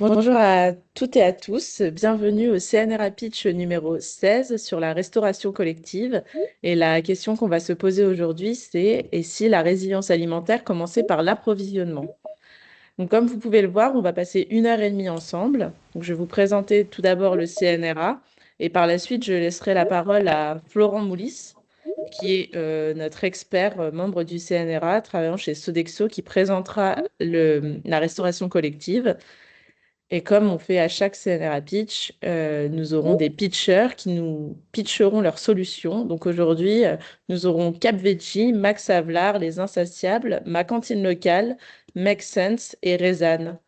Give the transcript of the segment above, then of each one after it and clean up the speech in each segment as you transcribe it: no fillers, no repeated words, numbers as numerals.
Bonjour à toutes et à tous, bienvenue au CNRA Pitch numéro 16 sur la restauration collective. Et la question qu'on va se poser aujourd'hui, c'est et si la résilience alimentaire commençait par l'approvisionnement? Donc, comme vous pouvez le voir, on va passer 1 heure et demie ensemble. Donc, je vais vous présenter tout d'abord le CNRA et par la suite, je laisserai la parole à Florent Moulis, qui est notre expert, membre du CNRA, travaillant chez Sodexo, qui présentera la restauration collective. Et comme on fait à chaque CNRA Pitch, nous aurons des pitchers qui nous pitcheront leurs solutions. Donc aujourd'hui, nous aurons Cap Veggie, Max Havelaar, Les Insatiables, Ma Cantine Locale, Make Sense et Rezane.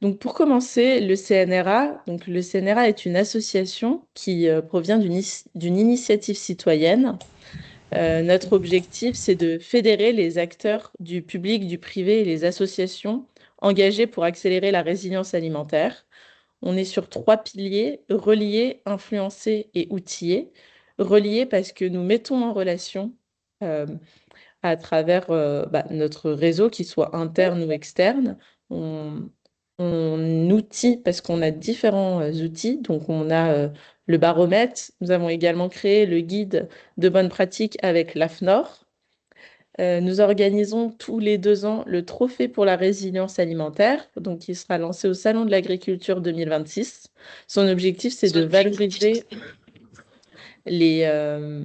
Donc pour commencer, le CNRA. Donc le CNRA est une association qui provient d'une initiative citoyenne. Notre objectif, c'est de fédérer les acteurs du public, du privé et les associations engagées pour accélérer la résilience alimentaire. On est sur 3 piliers: relier, influencer et outiller. Relier parce que nous mettons en relation euh, à travers notre réseau, qu'il soit interne ou externe. On, on outille parce qu'on a différents outils. Donc on a le baromètre. Nous avons également créé le guide de bonnes pratiques avec l'AFNOR. Nous organisons tous les 2 ans le Trophée pour la résilience alimentaire, donc qui sera lancé au Salon de l'Agriculture 2026. Son objectif, c'est de valoriser les, euh,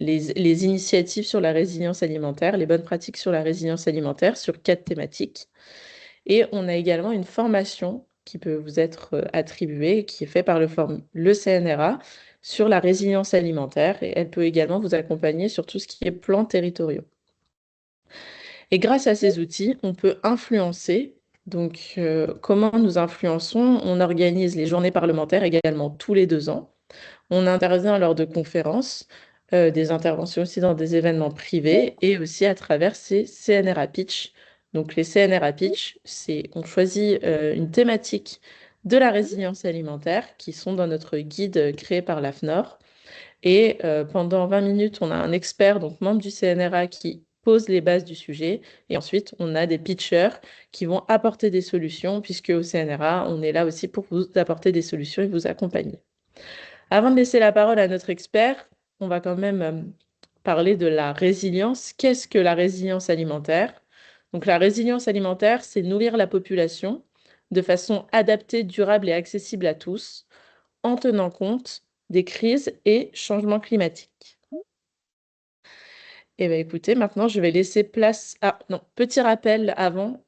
les initiatives sur la résilience alimentaire, les bonnes pratiques sur la résilience alimentaire, sur 4 thématiques. Et on a également une formation qui peut vous être attribuée, qui est faite par le CNRA sur la résilience alimentaire, et elle peut également vous accompagner sur tout ce qui est plans territoriaux. Et grâce à ces outils, on peut influencer. Donc, comment nous influençons? On organise les journées parlementaires également tous les 2 ans. On intervient lors de conférences, des interventions aussi dans des événements privés et aussi à travers ces CNRA Pitch. Donc, les CNRA Pitch, on choisit une thématique de la résilience alimentaire qui sont dans notre guide créé par l'AFNOR. Et pendant 20 minutes, on a un expert, donc membre du CNRA, qui pose les bases du sujet. Et ensuite, on a des pitchers qui vont apporter des solutions, puisque au CNRA, on est là aussi pour vous apporter des solutions et vous accompagner. Avant de laisser la parole à notre expert, on va quand même parler de la résilience. Qu'est-ce que la résilience alimentaire? Donc, la résilience alimentaire, c'est nourrir la population de façon adaptée, durable et accessible à tous, en tenant compte des crises et changements climatiques. Eh bien, écoutez, maintenant, je vais laisser place à... Non, petit rappel avant.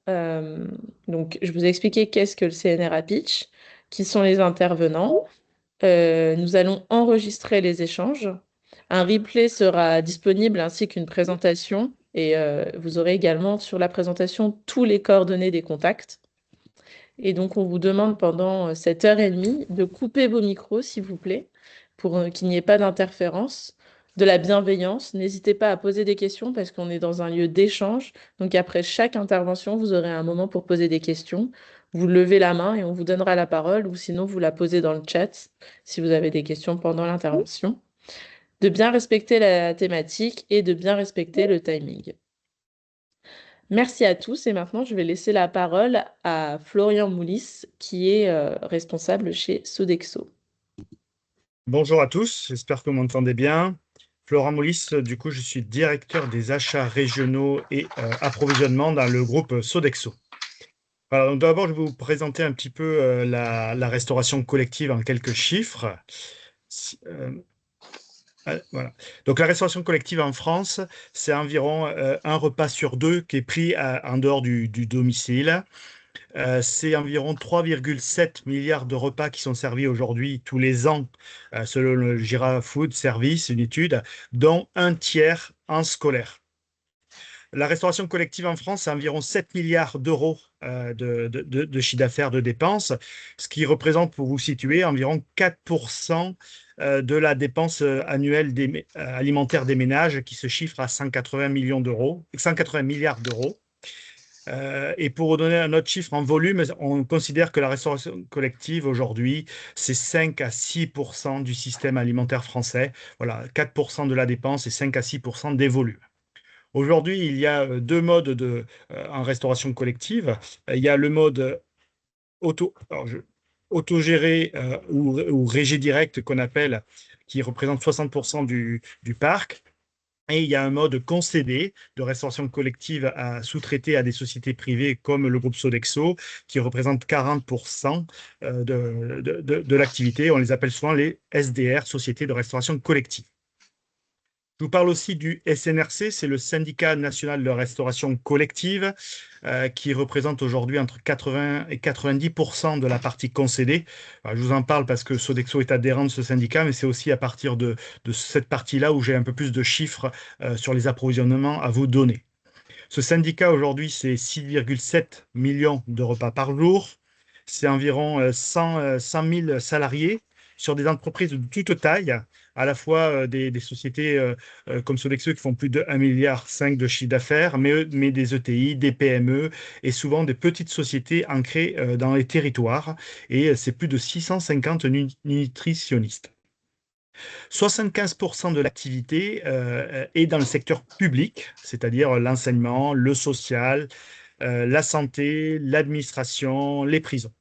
Donc, je vous ai expliqué qu'est-ce que le CNRA Pitch, qui sont les intervenants. Nous allons enregistrer les échanges. Un replay sera disponible ainsi qu'une présentation. Et vous aurez également sur la présentation tous les coordonnées des contacts. Et donc, on vous demande pendant cette heure et demie de couper vos micros, s'il vous plaît, pour qu'il n'y ait pas d'interférence, de la bienveillance. N'hésitez pas à poser des questions parce qu'on est dans un lieu d'échange. Donc, après chaque intervention, vous aurez un moment pour poser des questions. Vous levez la main et on vous donnera la parole, ou sinon, vous la posez dans le chat si vous avez des questions pendant l'intervention. De bien respecter la thématique et de bien respecter le timing. Merci à tous et maintenant je vais laisser la parole à Florian Moulis qui est responsable chez Sodexo. Bonjour à tous, j'espère que vous m'entendez bien. Florent Moulis, du coup, je suis directeur des achats régionaux et approvisionnement dans le groupe Sodexo. Alors, donc, d'abord, je vais vous présenter un petit peu la restauration collective en quelques chiffres. Voilà. Donc, la restauration collective en France, c'est environ un repas sur deux qui est pris en dehors du domicile. C'est environ 3,7 milliards de repas qui sont servis aujourd'hui tous les ans, selon le Gira Food Service, une étude, dont un tiers en scolaire. La restauration collective en France, c'est environ 7 milliards d'euros de chiffre d'affaires de dépenses, ce qui représente, pour vous situer, environ 4% de la dépense annuelle alimentaire des ménages, qui se chiffre à 180 millions d'euros, 180 milliards d'euros. Et pour vous donner un autre chiffre en volume, on considère que la restauration collective aujourd'hui, c'est 5 à 6% du système alimentaire français. Voilà, 4% de la dépense et 5 à 6% des volumes. Aujourd'hui, il y a deux modes en restauration collective. Il y a le mode autogéré ou régie directe qu'on appelle, qui représente 60% du parc. Et il y a un mode concédé de restauration collective à sous-traiter à des sociétés privées comme le groupe Sodexo, qui représente 40% de l'activité. On les appelle souvent les SDR, Sociétés de restauration collective. Je vous parle aussi du SNRC, c'est le Syndicat national de restauration collective, qui représente aujourd'hui entre 80 et 90% de la partie concédée. Alors, je vous en parle parce que Sodexo est adhérent de ce syndicat, mais c'est aussi à partir de cette partie-là où j'ai un peu plus de chiffres sur les approvisionnements à vous donner. Ce syndicat aujourd'hui, c'est 6,7 millions de repas par jour. C'est environ 100 000 salariés sur des entreprises de toute taille, à la fois des sociétés comme Sodexo qui font plus de 1,5 milliard de chiffre d'affaires, mais des ETI, des PME et souvent des petites sociétés ancrées dans les territoires. Et c'est plus de 650 nutritionnistes. 75% de l'activité est dans le secteur public, c'est-à-dire l'enseignement, le social, la santé, l'administration, les prisons.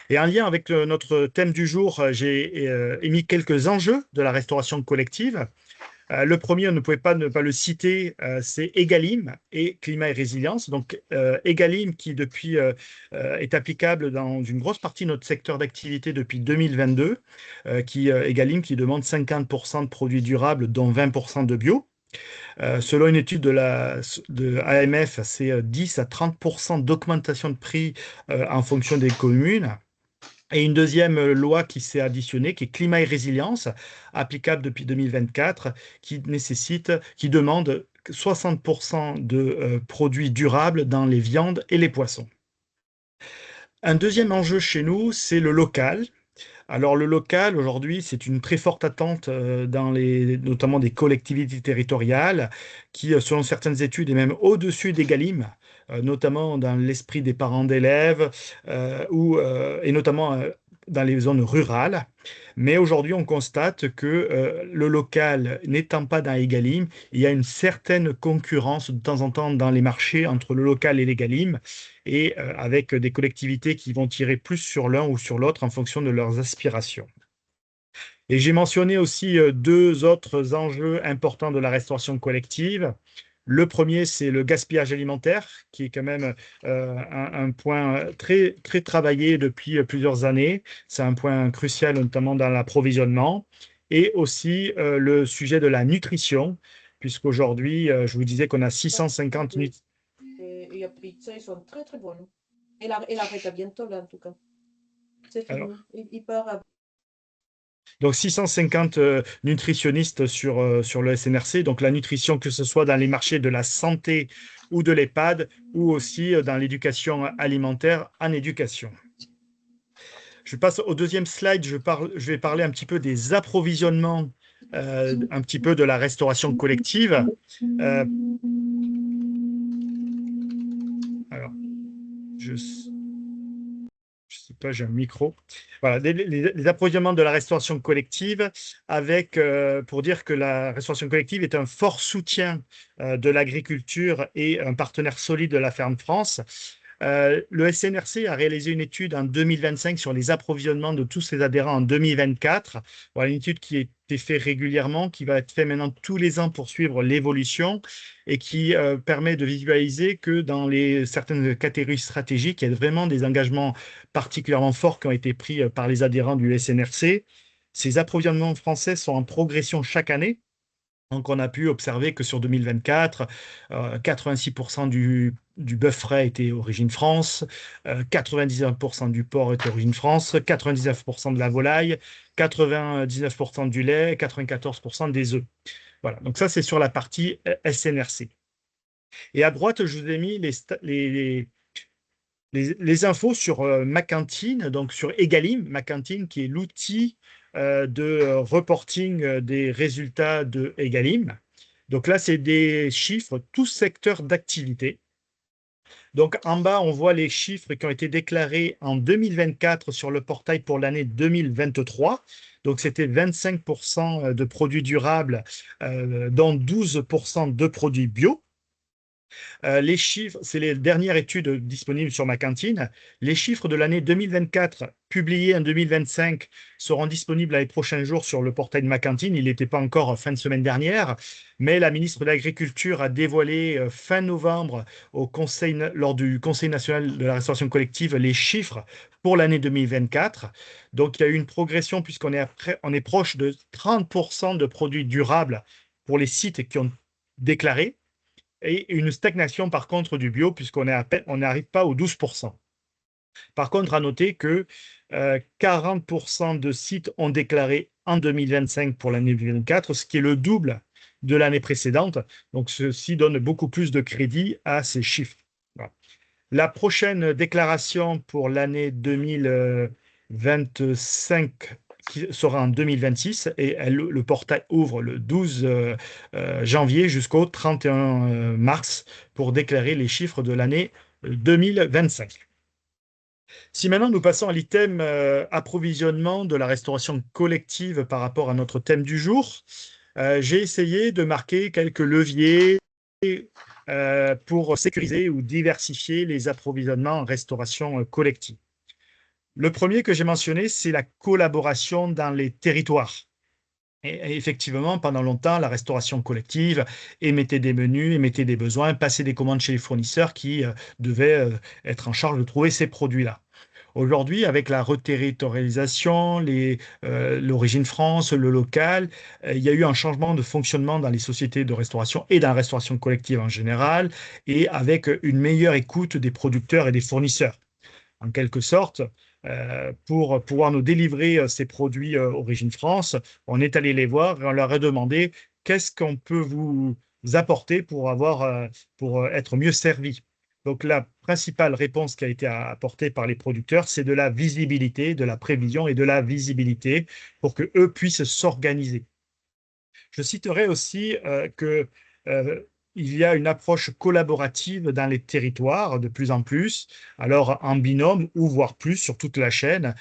Et en lien avec notre thème du jour, j'ai émis quelques enjeux de la restauration collective. Le premier, on ne pouvait pas ne pas le citer, c'est Egalim et climat et résilience. Donc, Egalim qui depuis est applicable dans une grosse partie de notre secteur d'activité depuis 2022, Egalim qui demande 50% de produits durables, dont 20% de bio. Selon une étude de AMF, c'est 10 à 30% d'augmentation de prix en fonction des communes. Et une deuxième loi qui s'est additionnée, qui est climat et résilience, applicable depuis 2024, qui demande 60% de produits durables dans les viandes et les poissons. Un deuxième enjeu chez nous, c'est le local. Alors le local, aujourd'hui, c'est une très forte attente notamment des collectivités territoriales qui, selon certaines études, est même au-dessus des Galim, notamment dans l'esprit des parents d'élèves et notamment dans les zones rurales. Mais aujourd'hui, on constate que le local n'étant pas dans les Galim, il y a une certaine concurrence de temps en temps dans les marchés entre le local et les Galim et avec des collectivités qui vont tirer plus sur l'un ou sur l'autre en fonction de leurs aspirations. Et j'ai mentionné aussi deux autres enjeux importants de la restauration collective. Le premier, c'est le gaspillage alimentaire, qui est quand même un point très, très travaillé depuis plusieurs années. C'est un point crucial, notamment dans l'approvisionnement. Et aussi le sujet de la nutrition, puisqu'aujourd'hui, je vous disais qu'on a 650 Y a pizza, ils sont très très bons. El arrepentimiento là, en tout cas. C'est alors, fini. Il part à... donc 650 nutritionnistes sur le SNRC. Donc la nutrition, que ce soit dans les marchés de la santé ou de l'EHPAD, ou aussi dans l'éducation alimentaire en éducation. Je passe au deuxième slide. Je vais parler un petit peu des approvisionnements, un petit peu de la restauration collective. Alors, je sais pas, j'ai un micro. Voilà, les approvisionnements de la restauration collective pour dire que la restauration collective est un fort soutien de l'agriculture et un partenaire solide de la Ferme France. Le SNRC a réalisé une étude en 2025 sur les approvisionnements de tous ses adhérents en 2024. Voilà, une étude qui a été faite régulièrement, qui va être faite maintenant tous les ans pour suivre l'évolution et qui permet de visualiser que dans certaines catégories stratégiques, il y a vraiment des engagements particulièrement forts qui ont été pris par les adhérents du SNRC. Ces approvisionnements français sont en progression chaque année. Donc, on a pu observer que sur 2024, 86% du bœuf frais était origine France, 99% du porc était origine France, 99% de la volaille, 99% du lait, 94% des œufs. Voilà, donc ça, c'est sur la partie SNRC. Et à droite, je vous ai mis les infos sur ma cantine, donc sur Egalim, ma cantine, qui est l'outil de reporting des résultats de Egalim. Donc là, c'est des chiffres, tous secteurs d'activité. Donc, en bas, on voit les chiffres qui ont été déclarés en 2024 sur le portail pour l'année 2023. Donc, c'était 25% de produits durables, dont 12% de produits bio. Les chiffres, c'est les dernières études disponibles sur ma cantine. Les chiffres de l'année 2024, publiés en 2025, seront disponibles les prochains jours sur le portail de ma cantine. Il n'était pas encore fin de semaine dernière, mais la ministre de l'Agriculture a dévoilé fin novembre lors du Conseil national de la restauration collective les chiffres pour l'année 2024. Donc, il y a eu une progression on est proche de 30% de produits durables pour les sites qui ont déclaré et une stagnation par contre du bio, puisqu'on est on n'arrive pas aux 12%. Par contre, à noter que 40% de sites ont déclaré en 2025 pour l'année 2024, ce qui est le double de l'année précédente. Donc, ceci donne beaucoup plus de crédit à ces chiffres. Voilà. La prochaine déclaration pour l'année 2025 qui sera en 2026 et le portail ouvre le 12 janvier jusqu'au 31 mars pour déclarer les chiffres de l'année 2025. Si maintenant nous passons à l'item approvisionnement de la restauration collective par rapport à notre thème du jour, j'ai essayé de marquer quelques leviers pour sécuriser ou diversifier les approvisionnements en restauration collective. Le premier que j'ai mentionné, c'est la collaboration dans les territoires. Et effectivement, pendant longtemps, la restauration collective émettait des menus, émettait des besoins, passait des commandes chez les fournisseurs qui devaient être en charge de trouver ces produits-là. Aujourd'hui, avec la reterritorialisation, l'origine France, le local, il y a eu un changement de fonctionnement dans les sociétés de restauration et dans la restauration collective en général, et avec une meilleure écoute des producteurs et des fournisseurs. En quelque sorte, pour pouvoir nous délivrer ces produits Origine France, on est allé les voir et on leur a demandé qu'est-ce qu'on peut vous apporter pour être mieux servi. Donc la principale réponse qui a été apportée par les producteurs, c'est de la visibilité, de la prévision et de la visibilité pour que eux puissent s'organiser. Je citerai aussi que il y a une approche collaborative dans les territoires de plus en plus, alors en binôme ou voire plus sur toute la chaîne,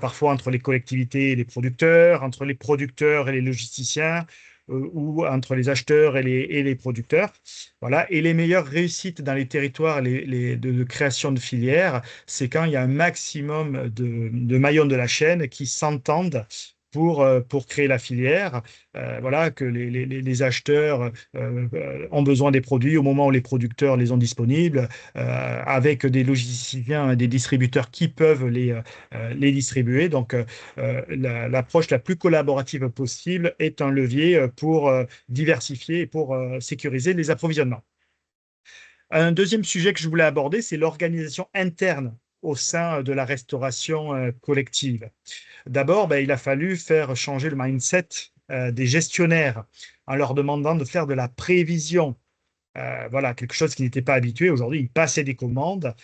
parfois entre les collectivités et les producteurs, entre les producteurs et les logisticiens, ou entre les acheteurs et les producteurs. Voilà. Et les meilleures réussites dans les territoires de création de filières, c'est quand il y a un maximum de maillons de la chaîne qui s'entendent pour créer la filière. Voilà, que les acheteurs ont besoin des produits au moment où les producteurs les ont disponibles, avec des logisticiens et des distributeurs qui peuvent les distribuer. Donc, l'approche la plus collaborative possible est un levier pour diversifier et pour sécuriser les approvisionnements. Un deuxième sujet que je voulais aborder, c'est l'organisation interne au sein de la restauration collective. D'abord, il a fallu faire changer le mindset des gestionnaires en leur demandant de faire de la prévision. Voilà, quelque chose qui n'était pas habitué. Aujourd'hui, ils passaient des commandes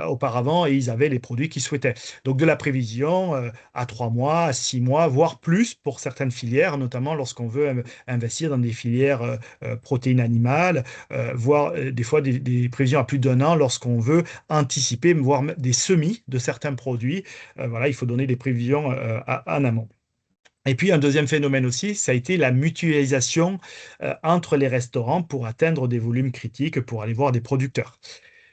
auparavant et ils avaient les produits qu'ils souhaitaient. Donc, de la prévision à 3 mois, à 6 mois, voire plus pour certaines filières, notamment lorsqu'on veut investir dans des filières protéines animales, voire des fois des prévisions à plus d'un an lorsqu'on veut anticiper, voire des semis de certains produits. Voilà, il faut donner des prévisions en amont. Et puis, un deuxième phénomène aussi, ça a été la mutualisation entre les restaurants pour atteindre des volumes critiques, pour aller voir des producteurs.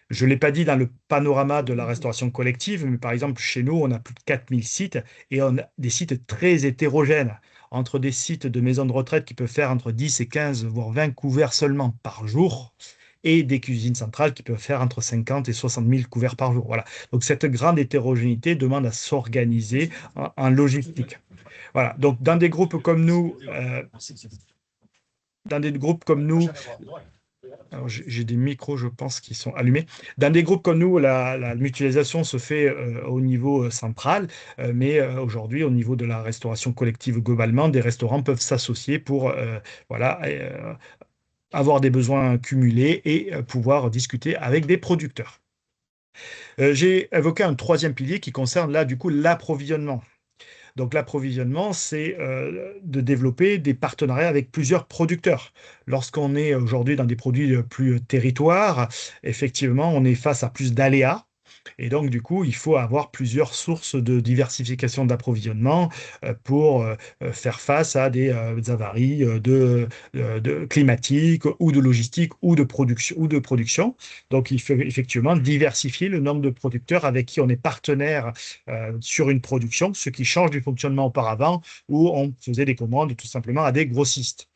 Je ne l'ai pas dit dans le panorama de la restauration collective, mais par exemple, chez nous, on a plus de 4000 sites et on a des sites très hétérogènes, entre des sites de maisons de retraite qui peuvent faire entre 10 et 15, voire 20 couverts seulement par jour, et des cuisines centrales qui peuvent faire entre 50 et 60 000 couverts par jour. Voilà. Donc, cette grande hétérogénéité demande à s'organiser en logistique. Voilà, donc dans des groupes comme nous, alors j'ai des micros, je pense, qui sont allumés. Dans des groupes comme nous, la mutualisation se fait au niveau central, mais aujourd'hui, au niveau de la restauration collective globalement, des restaurants peuvent s'associer pour voilà, avoir des besoins cumulés et pouvoir discuter avec des producteurs. J'ai évoqué un troisième pilier qui concerne là, du coup, l'approvisionnement. Donc l'approvisionnement, c'est de développer des partenariats avec plusieurs producteurs. Lorsqu'on est aujourd'hui dans des produits plus territoires, effectivement, on est face à plus d'aléas. Et donc, du coup, il faut avoir plusieurs sources de diversification d'approvisionnement pour faire face à des avaries climatiques ou de logistique ou de production. Donc, il faut effectivement diversifier le nombre de producteurs avec qui on est partenaire sur une production, ce qui change du fonctionnement auparavant où on faisait des commandes tout simplement à des grossistes.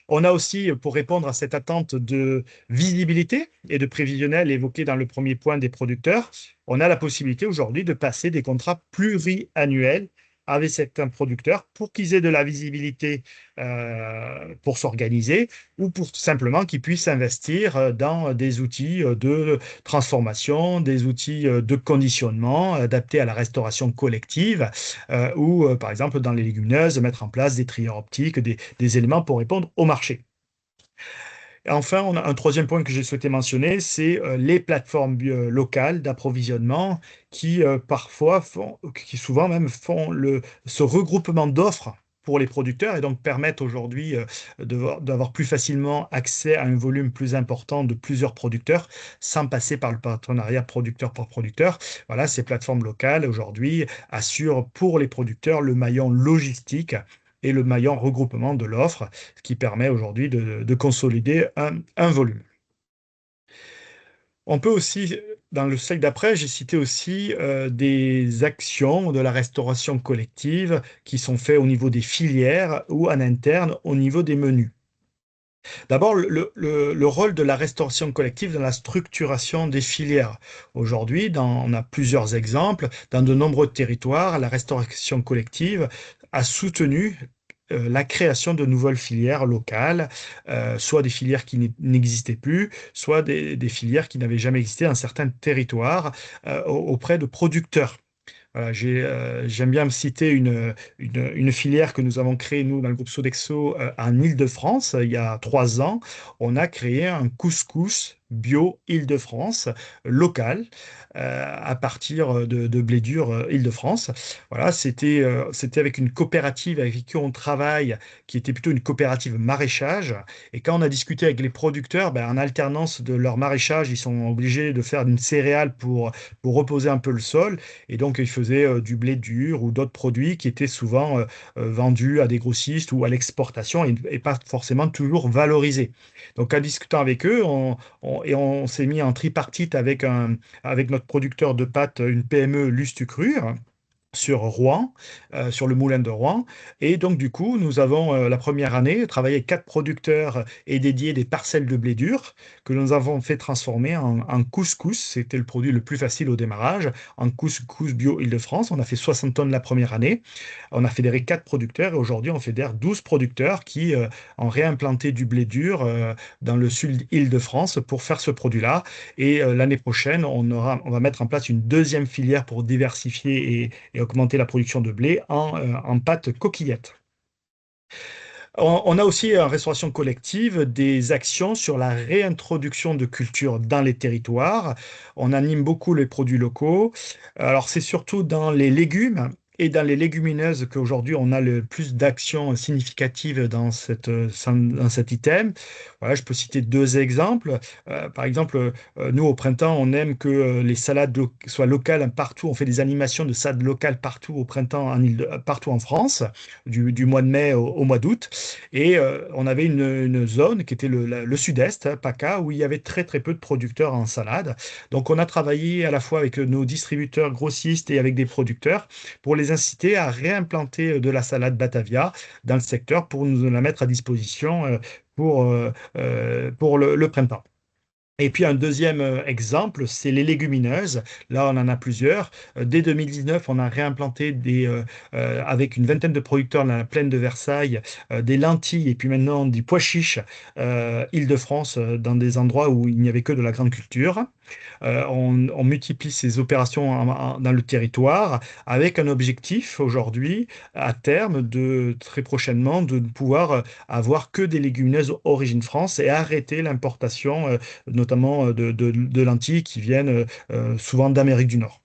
On a aussi, pour répondre à cette attente de visibilité et de prévisionnel évoquée dans le premier point des producteurs, on a la possibilité aujourd'hui de passer des contrats pluriannuels avec certains producteurs pour qu'ils aient de la visibilité pour s'organiser ou pour simplement qu'ils puissent investir dans des outils de transformation, des outils de conditionnement adaptés à la restauration collective ou, par exemple, dans les légumineuses, mettre en place des trieurs optiques, des éléments pour répondre au marché. Et enfin, on a un troisième point que j'ai souhaité mentionner, c'est les plateformes locales d'approvisionnement qui parfois qui souvent même font ce regroupement d'offres pour les producteurs et donc permettent aujourd'hui d'avoir plus facilement accès à un volume plus important de plusieurs producteurs sans passer par le partenariat producteur par producteur. Voilà, ces plateformes locales aujourd'hui assurent pour les producteurs le maillon logistique et le maillon regroupement de l'offre, ce qui permet aujourd'hui de consolider un volume. On peut aussi, dans le slide d'après, j'ai cité aussi des actions de la restauration collective qui sont faites au niveau des filières ou en interne au niveau des menus. D'abord, le rôle de la restauration collective dans la structuration des filières. Aujourd'hui, on a plusieurs exemples. Dans de nombreux territoires, la restauration collective a soutenu la création de nouvelles filières locales, soit des filières qui n'existaient plus, soit des filières qui n'avaient jamais existé dans certains territoires auprès de producteurs. Voilà, j'aime bien me citer une filière que nous avons créée, nous, dans le groupe Sodexo, en Île-de-France, il y a 3 ans. On a créé un couscous bio Île-de-France, local, à partir de blé dur Île-de-France. Voilà, c'était avec une coopérative avec qui on travaille, qui était plutôt une coopérative maraîchage. Et quand on a discuté avec les producteurs, ben, en alternance de leur maraîchage, ils sont obligés de faire une céréale pour reposer un peu le sol. Et donc, ils faisaient du blé dur ou d'autres produits qui étaient souvent vendus à des grossistes ou à l'exportation et pas forcément toujours valorisés. Donc, en discutant avec eux, on s'est mis en tripartite avec notre producteur de pâtes, une PME Lustucrur, sur Rouen, sur le moulin de Rouen. Et donc, du coup, nous avons, la première année, travaillé avec 4 producteurs et dédié des parcelles de blé dur que nous avons fait transformer en couscous. C'était le produit le plus facile au démarrage, en couscous bio Île-de-France. On a fait 60 tonnes la première année. On a fédéré 4 producteurs et aujourd'hui, on fédère 12 producteurs qui ont réimplanté du blé dur dans le sud Île-de-France pour faire ce produit-là. Et l'année prochaine, on va mettre en place une deuxième filière pour diversifier et augmenter la production de blé en pâte coquillette. On a aussi en restauration collective des actions sur la réintroduction de cultures dans les territoires. On anime beaucoup les produits locaux. Alors c'est surtout dans les légumes et dans les légumineuses qu'aujourd'hui on a le plus d'actions significatives dans cet item. Voilà, je peux citer 2 exemples. Par exemple, nous au printemps, on aime que les salades soient locales partout. On fait des animations de salades locales partout au printemps, partout en France, du mois de mai au mois d'août. Et on avait une zone qui était le sud-est, PACA, où il y avait très très peu de producteurs en salade. Donc on a travaillé à la fois avec nos distributeurs grossistes et avec des producteurs pour les inciter à réimplanter de la salade Batavia dans le secteur pour nous la mettre à disposition pour le printemps. Et puis un deuxième exemple, c'est les légumineuses. Là, on en a plusieurs. Dès 2019, on a réimplanté avec une vingtaine de producteurs dans la plaine de Versailles, des lentilles et puis maintenant des pois chiches Île-de-France, dans des endroits où il n'y avait que de la grande culture. On multiplie ces opérations dans le territoire avec un objectif aujourd'hui, à terme, très prochainement, de pouvoir avoir que des légumineuses origine France et arrêter l'importation, notamment de lentilles qui viennent souvent d'Amérique du Nord.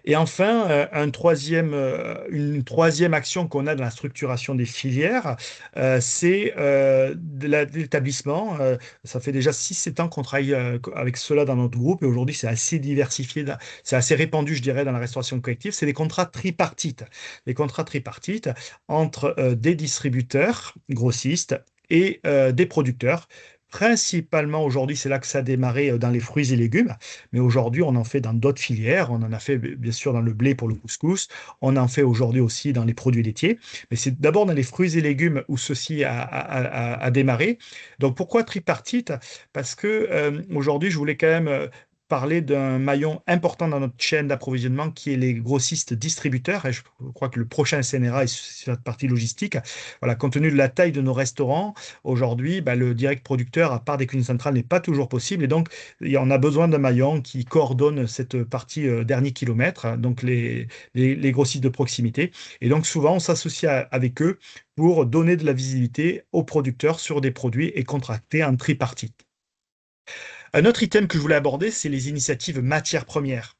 Et enfin, une troisième action qu'on a dans la structuration des filières, c'est de l'établissement. Ça fait déjà 6 7 ans qu'on travaille avec cela dans notre groupe et aujourd'hui, c'est assez diversifié, c'est assez répandu, je dirais, dans la restauration collective. C'est des contrats tripartites. Les contrats tripartites entre des distributeurs grossistes et des producteurs. Principalement aujourd'hui, c'est là que ça a démarré dans les fruits et légumes. Mais aujourd'hui, on en fait dans d'autres filières. On en a fait bien sûr dans le blé pour le couscous. On en fait aujourd'hui aussi dans les produits laitiers. Mais c'est d'abord dans les fruits et légumes où ceci a démarré. Donc pourquoi tripartite? Parce que aujourd'hui, je voulais quand même parler d'un maillon important dans notre chaîne d'approvisionnement qui est les grossistes distributeurs. Et je crois que le prochain CNRA est sur la partie logistique. Voilà, compte tenu de la taille de nos restaurants, aujourd'hui, bah, le direct producteur, à part des cuisines centrales, n'est pas toujours possible. Et donc, on a besoin d'un maillon qui coordonne cette partie dernier kilomètre, hein, donc les grossistes de proximité. Et donc souvent, on s'associe avec eux pour donner de la visibilité aux producteurs sur des produits et contracter un tripartite. Un autre item que je voulais aborder, c'est les initiatives matières premières.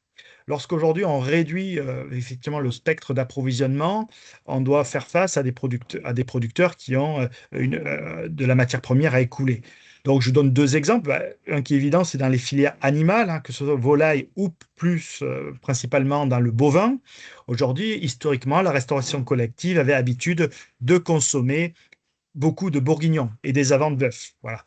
Lorsqu'aujourd'hui on réduit effectivement le spectre d'approvisionnement, on doit faire face à des producteurs qui ont de la matière première à écouler. Donc je donne deux exemples. Bah, un qui est évident, c'est dans les filières animales, hein, que ce soit volaille ou plus principalement dans le bovin. Aujourd'hui, historiquement, la restauration collective avait l'habitude de consommer beaucoup de bourguignons et des avances de bœuf. Voilà.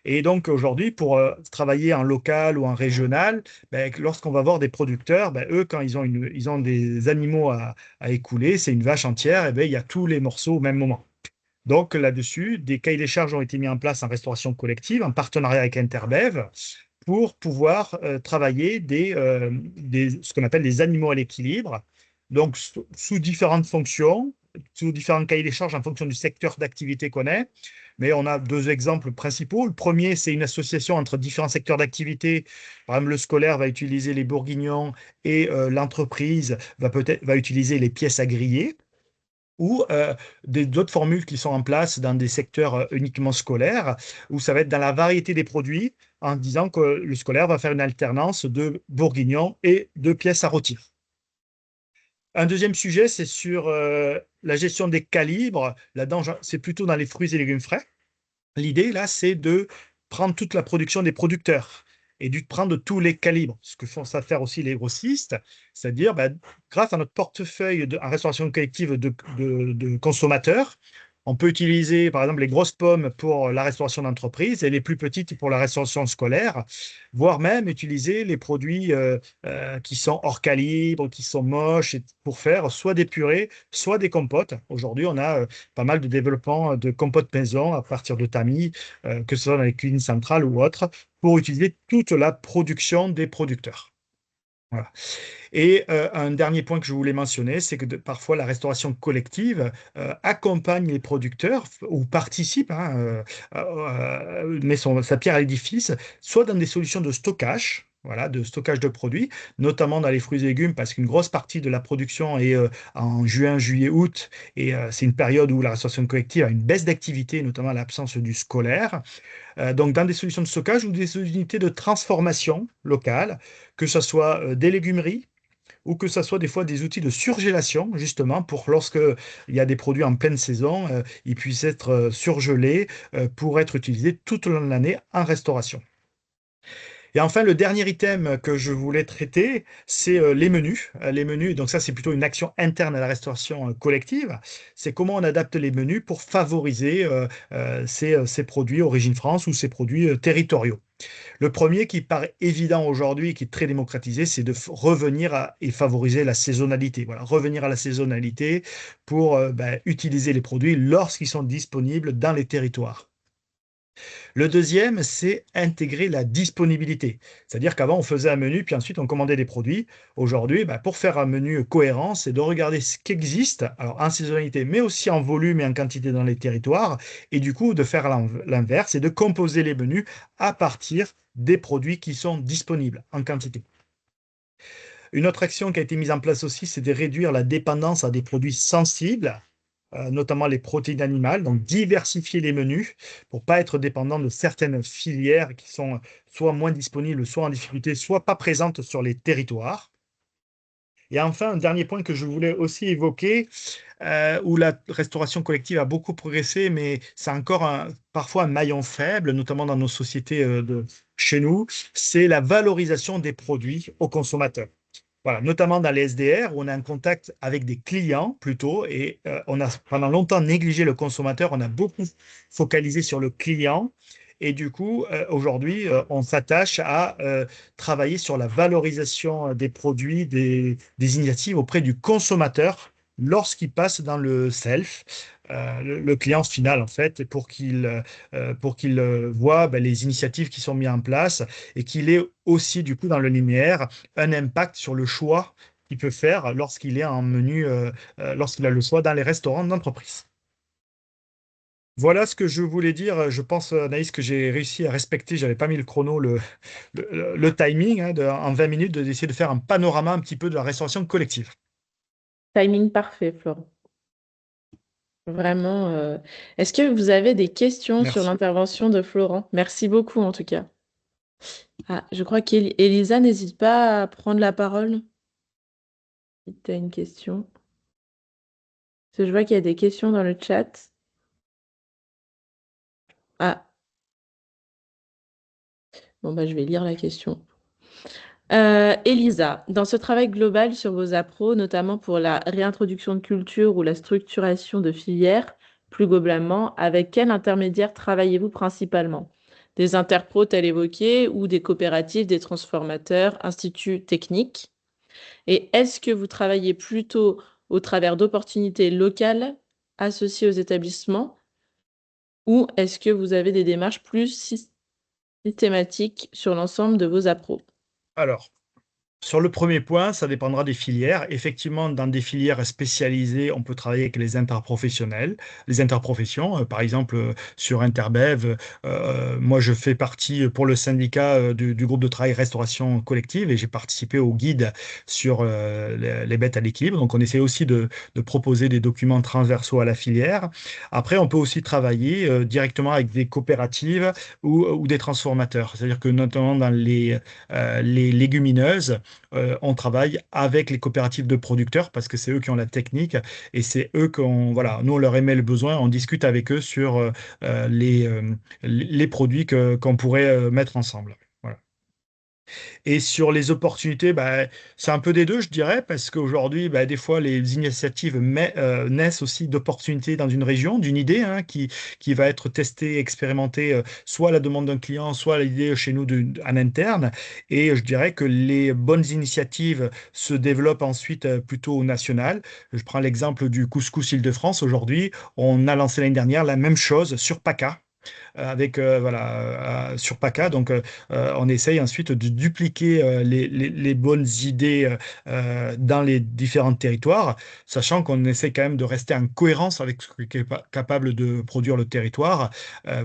Et donc aujourd'hui, pour travailler en local ou en régional, ben, lorsqu'on va voir des producteurs, ben, eux, quand ils ont des animaux à écouler, c'est une vache entière, et ben, il y a tous les morceaux au même moment. Donc là-dessus, des cahiers des charges ont été mis en place en restauration collective, en partenariat avec Interbev, pour pouvoir travailler ce qu'on appelle des animaux à l'équilibre, donc sous différentes fonctions, sous différents cahiers des charges en fonction du secteur d'activité qu'on est. Mais on a deux exemples principaux. Le premier, c'est une association entre différents secteurs d'activité. Par exemple, le scolaire va utiliser les bourguignons et l'entreprise va utiliser les pièces à griller ou d'autres formules qui sont en place dans des secteurs uniquement scolaires, où ça va être dans la variété des produits, en disant que le scolaire va faire une alternance de bourguignons et de pièces à rôtir. Un deuxième sujet, c'est sur la gestion des calibres. Là-dedans, c'est plutôt dans les fruits et légumes frais. L'idée, là, c'est de prendre toute la production des producteurs et de prendre tous les calibres, ce que font ça faire aussi les grossistes, c'est-à-dire, ben, grâce à notre portefeuille en restauration collective de consommateurs, on peut utiliser, par exemple, les grosses pommes pour la restauration d'entreprise et les plus petites pour la restauration scolaire, voire même utiliser les produits qui sont hors calibre, qui sont moches, pour faire soit des purées, soit des compotes. Aujourd'hui, on a pas mal de développement de compotes maison à partir de tamis, que ce soit dans les cuisines centrales ou autres, pour utiliser toute la production des producteurs. Voilà. Et un dernier point que je voulais mentionner, c'est que parfois la restauration collective accompagne les producteurs ou participe, hein, met sa pierre à l'édifice, soit dans des solutions de stockage. Voilà, de stockage de produits, notamment dans les fruits et légumes, parce qu'une grosse partie de la production est en juin, juillet, août, et c'est une période où la restauration collective a une baisse d'activité, notamment à l'absence du scolaire. Donc, dans des solutions de stockage ou des unités de transformation locale, que ce soit des légumeries, ou que ce soit des fois des outils de surgélation, justement, pour lorsque il y a des produits en pleine saison, ils puissent être surgelés pour être utilisés tout au long de l'année en restauration. Et enfin, le dernier item que je voulais traiter, c'est les menus. Les menus, donc ça, c'est plutôt une action interne à la restauration collective. C'est comment on adapte les menus pour favoriser ces produits Origine France ou ces produits territoriaux. Le premier qui paraît évident aujourd'hui et qui est très démocratisé, c'est de revenir et favoriser la saisonnalité. Voilà, revenir à la saisonnalité pour utiliser les produits lorsqu'ils sont disponibles dans les territoires. Le deuxième, c'est intégrer la disponibilité. C'est-à-dire qu'avant, on faisait un menu, puis ensuite, on commandait des produits. Aujourd'hui, pour faire un menu cohérent, c'est de regarder ce qui existe, alors en saisonnalité, mais aussi en volume et en quantité dans les territoires, et du coup, de faire l'inverse et de composer les menus à partir des produits qui sont disponibles en quantité. Une autre action qui a été mise en place aussi, c'est de réduire la dépendance à des produits sensibles, notamment les protéines animales, donc diversifier les menus pour ne pas être dépendant de certaines filières qui sont soit moins disponibles, soit en difficulté, soit pas présentes sur les territoires. Et enfin, un dernier point que je voulais aussi évoquer, où la restauration collective a beaucoup progressé, mais c'est encore parfois un maillon faible, notamment dans nos sociétés chez nous, c'est la valorisation des produits aux consommateurs. Voilà, notamment dans les SDR, où on a un contact avec des clients plutôt, et on a pendant longtemps négligé le consommateur, on a beaucoup focalisé sur le client, et du coup, aujourd'hui, on s'attache à travailler sur la valorisation des produits, des initiatives auprès du consommateur lorsqu'il passe dans le self, le client final en fait, pour qu'il voit ben, les initiatives qui sont mises en place et qu'il ait aussi du coup dans le linéaire un impact sur le choix qu'il peut faire lorsqu'il est en menu, lorsqu'il a le choix dans les restaurants d'entreprise. Voilà ce que je voulais dire. Je pense, Anaïs, que j'ai réussi à respecter, j'avais pas mis le chrono, le timing hein, en 20 minutes, d'essayer de faire un panorama un petit peu de la restauration collective. Timing parfait, Florent. Vraiment. Est-ce que vous avez des questions sur Merci. l'intervention de Florent? Merci beaucoup, en tout cas. Ah, je crois qu'Elisa n'hésite pas à prendre la parole si tu as une question. Parce que je vois qu'il y a des questions dans le chat. Ah, bon, bah, je vais lire la question. Elisa, dans ce travail global sur vos appros, notamment pour la réintroduction de culture ou la structuration de filières, plus globalement, avec quel intermédiaire travaillez-vous principalement? Des interpros tels évoqués ou des coopératives, des transformateurs, instituts techniques? Et est-ce que vous travaillez plutôt au travers d'opportunités locales associées aux établissements ou est-ce que vous avez des démarches plus systématiques sur l'ensemble de vos appros? Alors, sur le premier point, ça dépendra des filières. Effectivement, dans des filières spécialisées, on peut travailler avec les interprofessionnels, les interprofessions. Par exemple, sur Interbev, moi, je fais partie pour le syndicat du groupe de travail restauration collective et j'ai participé au guide sur les bêtes à l'équilibre. Donc, on essaie aussi de proposer des documents transversaux à la filière. Après, on peut aussi travailler directement avec des coopératives ou des transformateurs. C'est-à-dire que notamment dans les légumineuses, on travaille avec les coopératives de producteurs parce que c'est eux qui ont la technique et c'est eux voilà, nous on leur émet le besoin, on discute avec eux sur les produits qu'on pourrait mettre ensemble. Voilà. Et sur les opportunités, bah, c'est un peu des deux, je dirais, parce qu'aujourd'hui, bah, des fois, les initiatives naissent aussi d'opportunités dans une région, d'une idée hein, qui va être testée, expérimentée, soit à la demande d'un client, soit à l'idée chez nous en interne. Et je dirais que les bonnes initiatives se développent ensuite plutôt au national. Je prends l'exemple du couscous Île-de-France. Aujourd'hui, on a lancé l'année dernière la même chose sur PACA avec voilà sur PACA. Donc, on essaye ensuite de dupliquer les bonnes idées dans les différents territoires, sachant qu'on essaie quand même de rester en cohérence avec ce qui est capable de produire le territoire.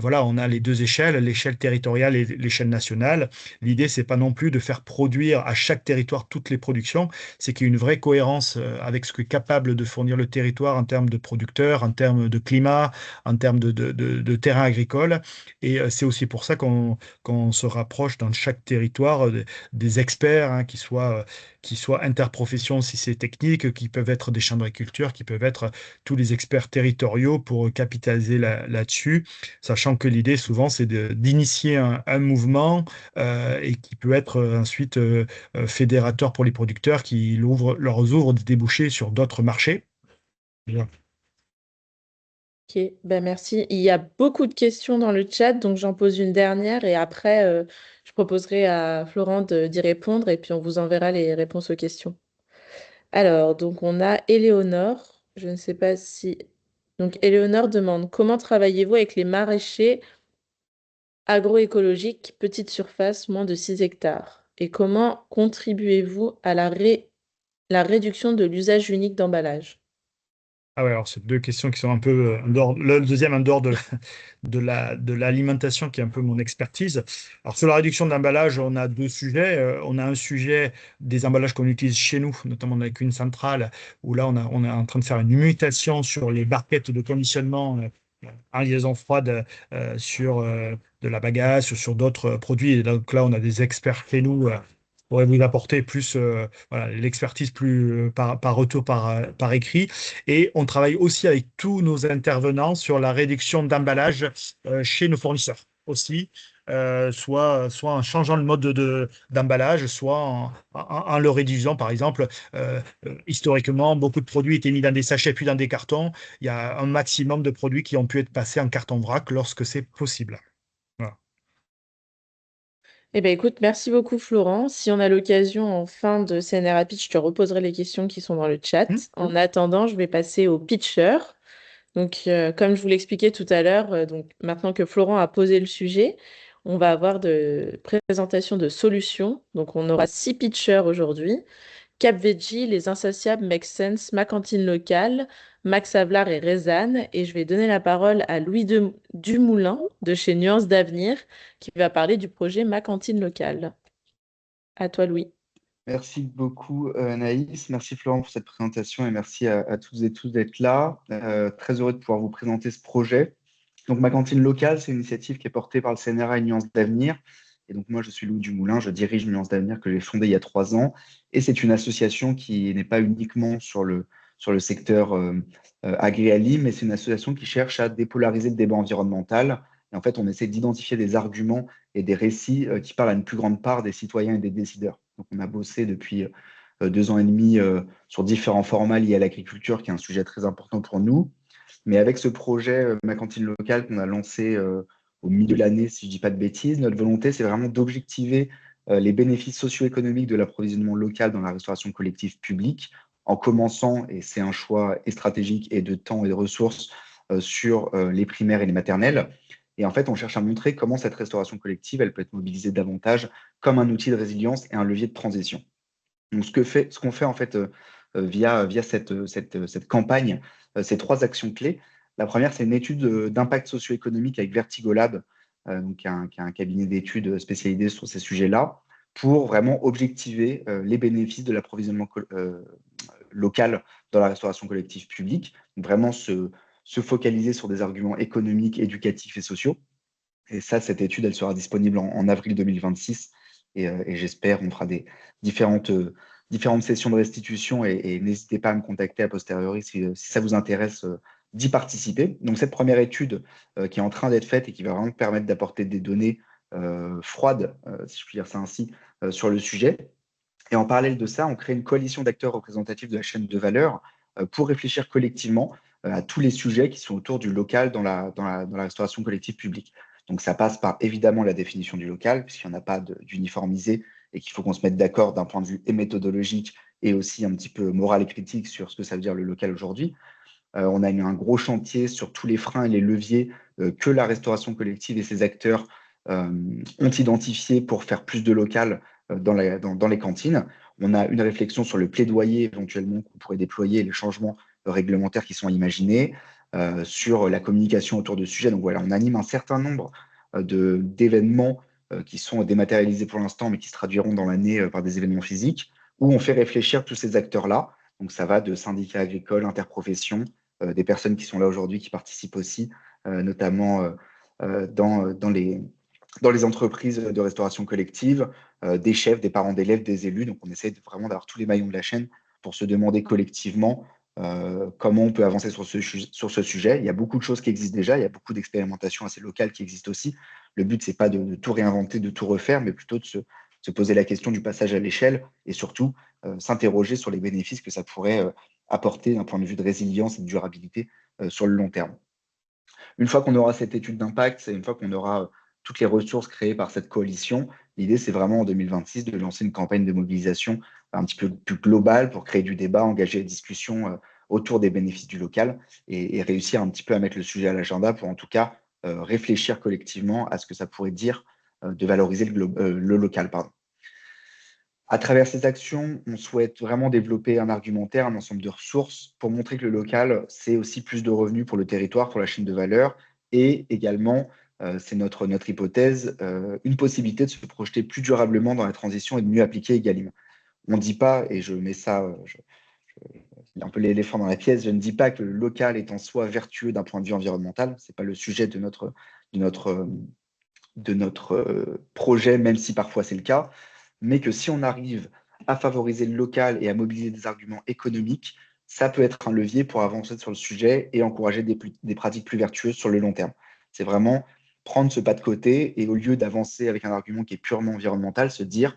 Voilà, on a les deux échelles, l'échelle territoriale et l'échelle nationale. L'idée, c'est pas non plus de faire produire à chaque territoire toutes les productions, c'est qu'il y ait une vraie cohérence avec ce que est capable de fournir le territoire en termes de producteurs, en termes de climat, en termes de terrain agricole. Et c'est aussi pour ça qu'on se rapproche dans chaque territoire des experts, hein, qui soient interprofessions si c'est technique, qui peuvent être des chambres d'agriculture, qui peuvent être tous les experts territoriaux pour capitaliser là-dessus, sachant que l'idée souvent c'est d'initier un mouvement et qui peut être ensuite fédérateur pour les producteurs qui leur ouvrent des débouchés sur d'autres marchés. Bien. Ok, ben merci. Il y a beaucoup de questions dans le chat, donc j'en pose une dernière et après, je proposerai à Florent d'y répondre et puis on vous enverra les réponses aux questions. Alors, donc on a Éléonore. Je ne sais pas si... Donc Éléonore demande, comment travaillez-vous avec les maraîchers agroécologiques, petite surface, moins de 6 hectares? Et comment contribuez-vous à la réduction de l'usage unique d'emballage? Ah ouais, alors c'est deux questions qui sont un peu en dehors, le deuxième en dehors de l'alimentation qui est un peu mon expertise. Alors sur la réduction d'emballage, on a deux sujets. On a un sujet des emballages qu'on utilise chez nous, notamment avec une centrale, où là on est en train de faire une mutation sur les barquettes de conditionnement en liaison froide sur de la bagasse, sur d'autres produits. Et donc là, on a des experts chez nous pourrait vous apporter plus voilà, l'expertise plus par retour par écrit. Et on travaille aussi avec tous nos intervenants sur la réduction d'emballage chez nos fournisseurs aussi. Soit en changeant le mode d'emballage, soit en le réduisant. Par exemple, historiquement, beaucoup de produits étaient mis dans des sachets puis dans des cartons. Il y a un maximum de produits qui ont pu être passés en carton vrac lorsque c'est possible. Voilà. Eh bien, écoute, merci beaucoup, Florent. Si on a l'occasion, en fin de CNR Pitch, je te reposerai les questions qui sont dans le chat. En attendant, je vais passer au pitcher. Donc, comme je vous l'expliquais tout à l'heure, donc maintenant que Florent a posé le sujet, on va avoir de présentations de solutions. Donc, on aura 6 pitchers aujourd'hui. Cap Veggie, Les Insatiables, Make Sense, Ma Cantine Locale, Max Havelaar et Rezane. Et je vais donner la parole à Louis Dumoulin de chez Nuances d'Avenir qui va parler du projet Ma Cantine Locale. À toi, Louis. Merci beaucoup, Anaïs. Merci, Florent, pour cette présentation et merci à toutes et tous d'être là. Très heureux de pouvoir vous présenter ce projet. Donc, Ma Cantine Locale, c'est une initiative qui est portée par le CNRA et Nuances d'Avenir. Et donc, moi, je suis Louis Dumoulin, je dirige Nuances d'Avenir que j'ai fondée il y a 3 ans. Et c'est une association qui n'est pas uniquement sur le secteur agri-alim, mais c'est une association qui cherche à dépolariser le débat environnemental. Et en fait, on essaie d'identifier des arguments et des récits qui parlent à une plus grande part des citoyens et des décideurs. Donc, on a bossé depuis 2 ans et demi sur différents formats liés à l'agriculture, qui est un sujet très important pour nous. Mais avec ce projet, Ma Cantine Locale, qu'on a lancé au milieu de l'année, si je ne dis pas de bêtises, notre volonté, c'est vraiment d'objectiver les bénéfices socio-économiques de l'approvisionnement local dans la restauration collective publique, en commençant, et c'est un choix et stratégique et de temps et de ressources, sur les primaires et les maternelles. Et en fait, on cherche à montrer comment cette restauration collective, elle peut être mobilisée davantage comme un outil de résilience et un levier de transition. Donc, ce qu'on fait en fait via cette campagne, c'est 3 actions clés. La première, c'est une étude d'impact socio-économique avec Vertigolab, donc qui est un cabinet d'études spécialisé sur ces sujets-là, pour vraiment objectiver les bénéfices de l'approvisionnement local dans la restauration collective publique. Donc, vraiment se focaliser sur des arguments économiques, éducatifs et sociaux. Et ça, cette étude, elle sera disponible en avril 2026. Et j'espère, on fera des différentes sessions de restitution et n'hésitez pas à me contacter a posteriori si ça vous intéresse d'y participer. Donc, cette première étude qui est en train d'être faite et qui va vraiment permettre d'apporter des données froides, si je puis dire ça ainsi, sur le sujet. Et en parallèle de ça, on crée une coalition d'acteurs représentatifs de la chaîne de valeur pour réfléchir collectivement à tous les sujets qui sont autour du local dans la restauration collective publique. Donc, ça passe par évidemment la définition du local, puisqu'il n'y en a pas d'uniformisé et qu'il faut qu'on se mette d'accord d'un point de vue et méthodologique et aussi un petit peu moral et critique sur ce que ça veut dire le local aujourd'hui. On a eu un gros chantier sur tous les freins et les leviers que la restauration collective et ses acteurs ont identifiés pour faire plus de local dans les cantines. On a une réflexion sur le plaidoyer éventuellement qu'on pourrait déployer, les changements réglementaires qui sont imaginés, sur la communication autour de ce sujet. Donc voilà, on anime un certain nombre d'événements qui sont dématérialisés pour l'instant, mais qui se traduiront dans l'année par des événements physiques, où on fait réfléchir tous ces acteurs-là. Donc ça va de syndicats agricoles, interprofessions, des personnes qui sont là aujourd'hui, qui participent aussi, notamment dans les entreprises de restauration collective, des chefs, des parents d'élèves, des élus. Donc, on essaie vraiment d'avoir tous les maillons de la chaîne pour se demander collectivement comment on peut avancer sur ce sujet. Il y a beaucoup de choses qui existent déjà, il y a beaucoup d'expérimentations assez locales qui existent aussi. Le but, c'est pas de tout réinventer, de tout refaire, mais plutôt de se poser la question du passage à l'échelle et surtout s'interroger sur les bénéfices que ça pourrait apporter d'un point de vue de résilience et de durabilité sur le long terme. Une fois qu'on aura cette étude d'impact, et une fois qu'on aura toutes les ressources créées par cette coalition, l'idée, c'est vraiment en 2026 de lancer une campagne de mobilisation un petit peu plus globale pour créer du débat, engager la discussion autour des bénéfices du local et réussir un petit peu à mettre le sujet à l'agenda pour en tout cas réfléchir collectivement à ce que ça pourrait dire de valoriser le local. Pardon. À travers ces actions, on souhaite vraiment développer un argumentaire, un ensemble de ressources pour montrer que le local, c'est aussi plus de revenus pour le territoire, pour la chaîne de valeur, et également, c'est notre hypothèse, une possibilité de se projeter plus durablement dans la transition et de mieux appliquer Egalim. On ne dit pas, et je mets ça, il y a un peu l'éléphant dans la pièce, je ne dis pas que le local est en soi vertueux d'un point de vue environnemental, ce n'est pas le sujet de notre projet, même si parfois c'est le cas. mais que si on arrive à favoriser le local et à mobiliser des arguments économiques, ça peut être un levier pour avancer sur le sujet et encourager des pratiques plus vertueuses sur le long terme. C'est vraiment prendre ce pas de côté et au lieu d'avancer avec un argument qui est purement environnemental, se dire,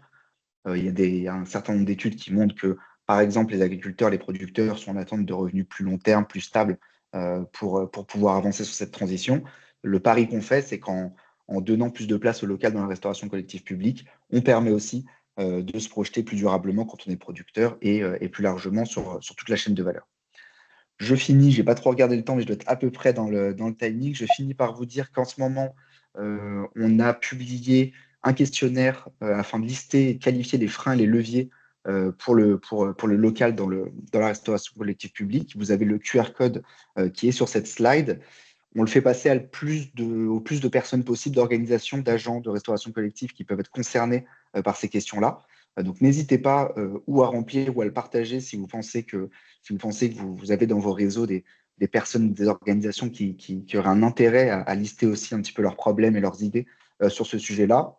il y a un certain nombre d'études qui montrent que, par exemple, les agriculteurs, les producteurs sont en attente de revenus plus long terme, plus stables pour pouvoir avancer sur cette transition. Le pari qu'on fait, c'est qu'en donnant plus de place au local dans la restauration collective publique, on permet aussi de se projeter plus durablement quand on est producteur et plus largement sur toute la chaîne de valeur. Je finis, je n'ai pas trop regardé le temps, mais je dois être à peu près dans le timing. Je finis par vous dire qu'en ce moment, on a publié un questionnaire afin de lister et de qualifier les freins et les leviers pour le local dans la restauration collective publique. Vous avez le QR code qui est sur cette slide. On le fait passer au plus de personnes possibles, d'organisations, d'agents de restauration collective qui peuvent être concernés par ces questions-là. Donc, n'hésitez pas ou à remplir ou à le partager si vous pensez que vous avez dans vos réseaux des personnes, des organisations qui auraient un intérêt à lister aussi un petit peu leurs problèmes et leurs idées sur ce sujet-là.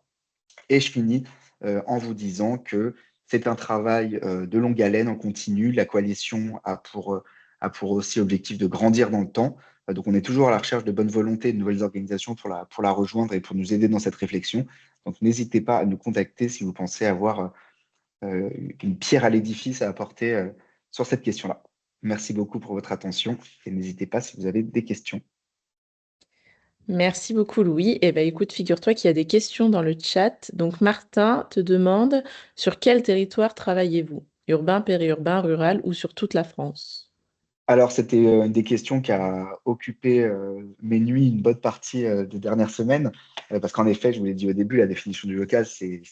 Et je finis en vous disant que c'est un travail de longue haleine en continu. La coalition a pour aussi objectif de grandir dans le temps. Donc, on est toujours à la recherche de bonne volonté et de nouvelles organisations pour la rejoindre et pour nous aider dans cette réflexion. Donc, n'hésitez pas à nous contacter si vous pensez avoir une pierre à l'édifice à apporter sur cette question-là. Merci beaucoup pour votre attention et n'hésitez pas si vous avez des questions. Merci beaucoup, Louis. Eh ben, écoute, figure-toi qu'il y a des questions dans le chat. Donc, Martin te demande sur quel territoire travaillez-vous? Urbain, périurbain, rural ou sur toute la France? Alors, c'était une des questions qui a occupé mes nuits une bonne partie des dernières semaines, parce qu'en effet, je vous l'ai dit au début, la définition du local, c'est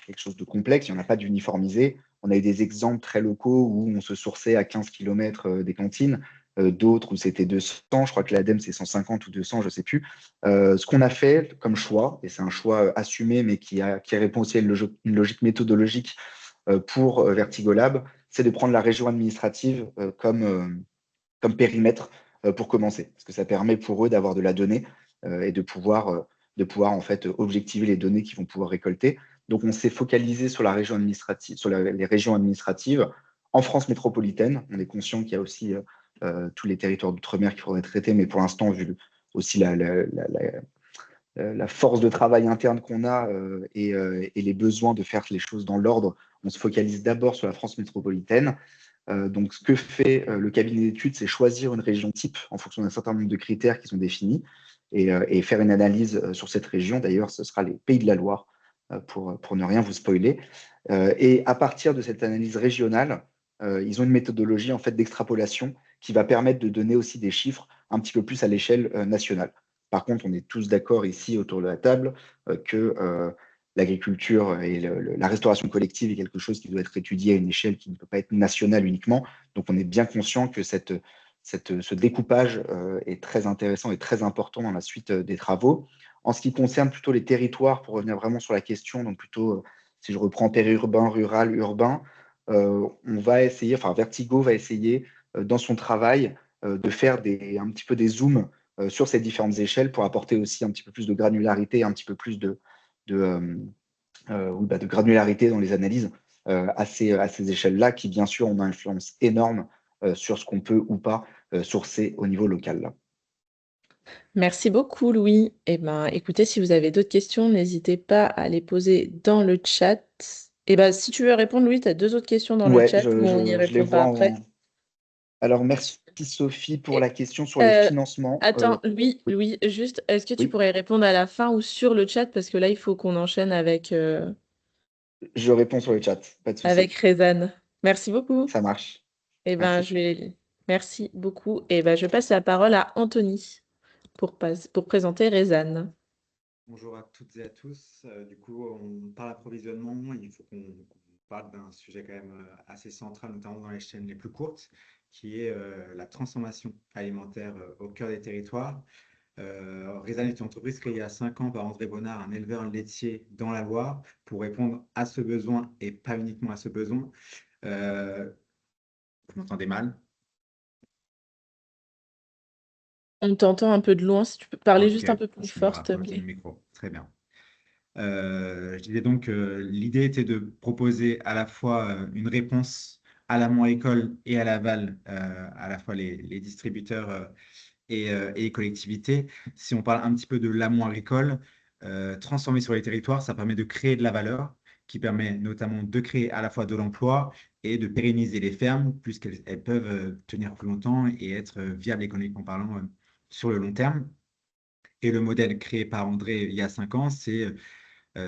quelque chose de complexe, il n'y en a pas d'uniformisé. On a eu des exemples très locaux où on se sourçait à 15 km des cantines, d'autres où c'était 200, je crois que l'ADEME c'est 150 ou 200, je ne sais plus. Ce qu'on a fait comme choix, et c'est un choix assumé, mais qui répond aussi à une logique méthodologique pour Vertigolab, c'est de prendre la région administrative comme périmètre pour commencer, parce que ça permet pour eux d'avoir de la donnée et de pouvoir en fait objectiver les données qu'ils vont pouvoir récolter. Donc on s'est focalisé sur la région administrative, sur les régions administratives en France métropolitaine. On est conscient qu'il y a aussi tous les territoires d'outre-mer qu'il faudrait traiter, mais pour l'instant, vu aussi la force de travail interne qu'on a et les besoins de faire les choses dans l'ordre, on se focalise d'abord sur la France métropolitaine. Donc, ce que fait le cabinet d'études, c'est choisir une région type en fonction d'un certain nombre de critères qui sont définis et faire une analyse sur cette région. D'ailleurs, ce sera les Pays de la Loire pour ne rien vous spoiler. Et à partir de cette analyse régionale, ils ont une méthodologie en fait d'extrapolation qui va permettre de donner aussi des chiffres un petit peu plus à l'échelle nationale. Par contre, on est tous d'accord ici autour de la table que l'agriculture et la restauration collective est quelque chose qui doit être étudié à une échelle qui ne peut pas être nationale uniquement. Donc, on est bien conscient que ce découpage est très intéressant et très important dans la suite des travaux. En ce qui concerne plutôt les territoires, pour revenir vraiment sur la question, donc plutôt, si je reprends périurbain, rural, urbain, on va essayer, enfin Vertigo va essayer dans son travail de faire un petit peu des zooms sur ces différentes échelles pour apporter aussi un petit peu plus de granularité, un petit peu plus de granularité dans les analyses à ces échelles-là, qui bien sûr ont une influence énorme sur ce qu'on peut ou pas sourcer au niveau local. Là. Merci beaucoup, Louis. Eh ben, écoutez, si vous avez d'autres questions, n'hésitez pas à les poser dans le chat. Eh ben, si tu veux répondre, Louis, tu as deux autres questions dans le Ouais, chat où on y je les répondra vois. après. Alors, merci Sophie pour Et, la question sur les financements. attends, Oui, Louis, juste, est-ce que tu oui, pourrais répondre à la fin ou sur le chat? Parce que là, il faut qu'on enchaîne je réponds sur le chat, pas de avec souci. Rezan. Merci beaucoup. Ça marche. Eh ben, Merci. Merci beaucoup. Et ben, je passe la parole à Anthony pour présenter Rezan. Bonjour à toutes et à tous. Du coup, on parle approvisionnement. Il faut qu'on parle d'un sujet quand même assez central, notamment dans les chaînes les plus courtes, qui est la transformation alimentaire au cœur des territoires. Rezan est une entreprise créée il y a 5 ans par André Bonnard, un éleveur laitier dans la Loire, pour répondre à ce besoin et pas uniquement à ce besoin. Vous m'entendez mal? On t'entend un peu de loin. Si tu peux parler Ok, juste un peu plus je me fort, s'il te rapproche du plaît. micro. Très bien. Je disais donc que l'idée était de proposer à la fois une réponse à l'amont récolte et à l'aval, à la fois les distributeurs et les collectivités. Si on parle un petit peu de l'amont agricole, transformer sur les territoires, ça permet de créer de la valeur, qui permet notamment de créer à la fois de l'emploi et de pérenniser les fermes, puisqu'elles peuvent tenir plus longtemps et être viables économiquement parlant sur le long terme. Et le modèle créé par André il y a 5 ans, c'est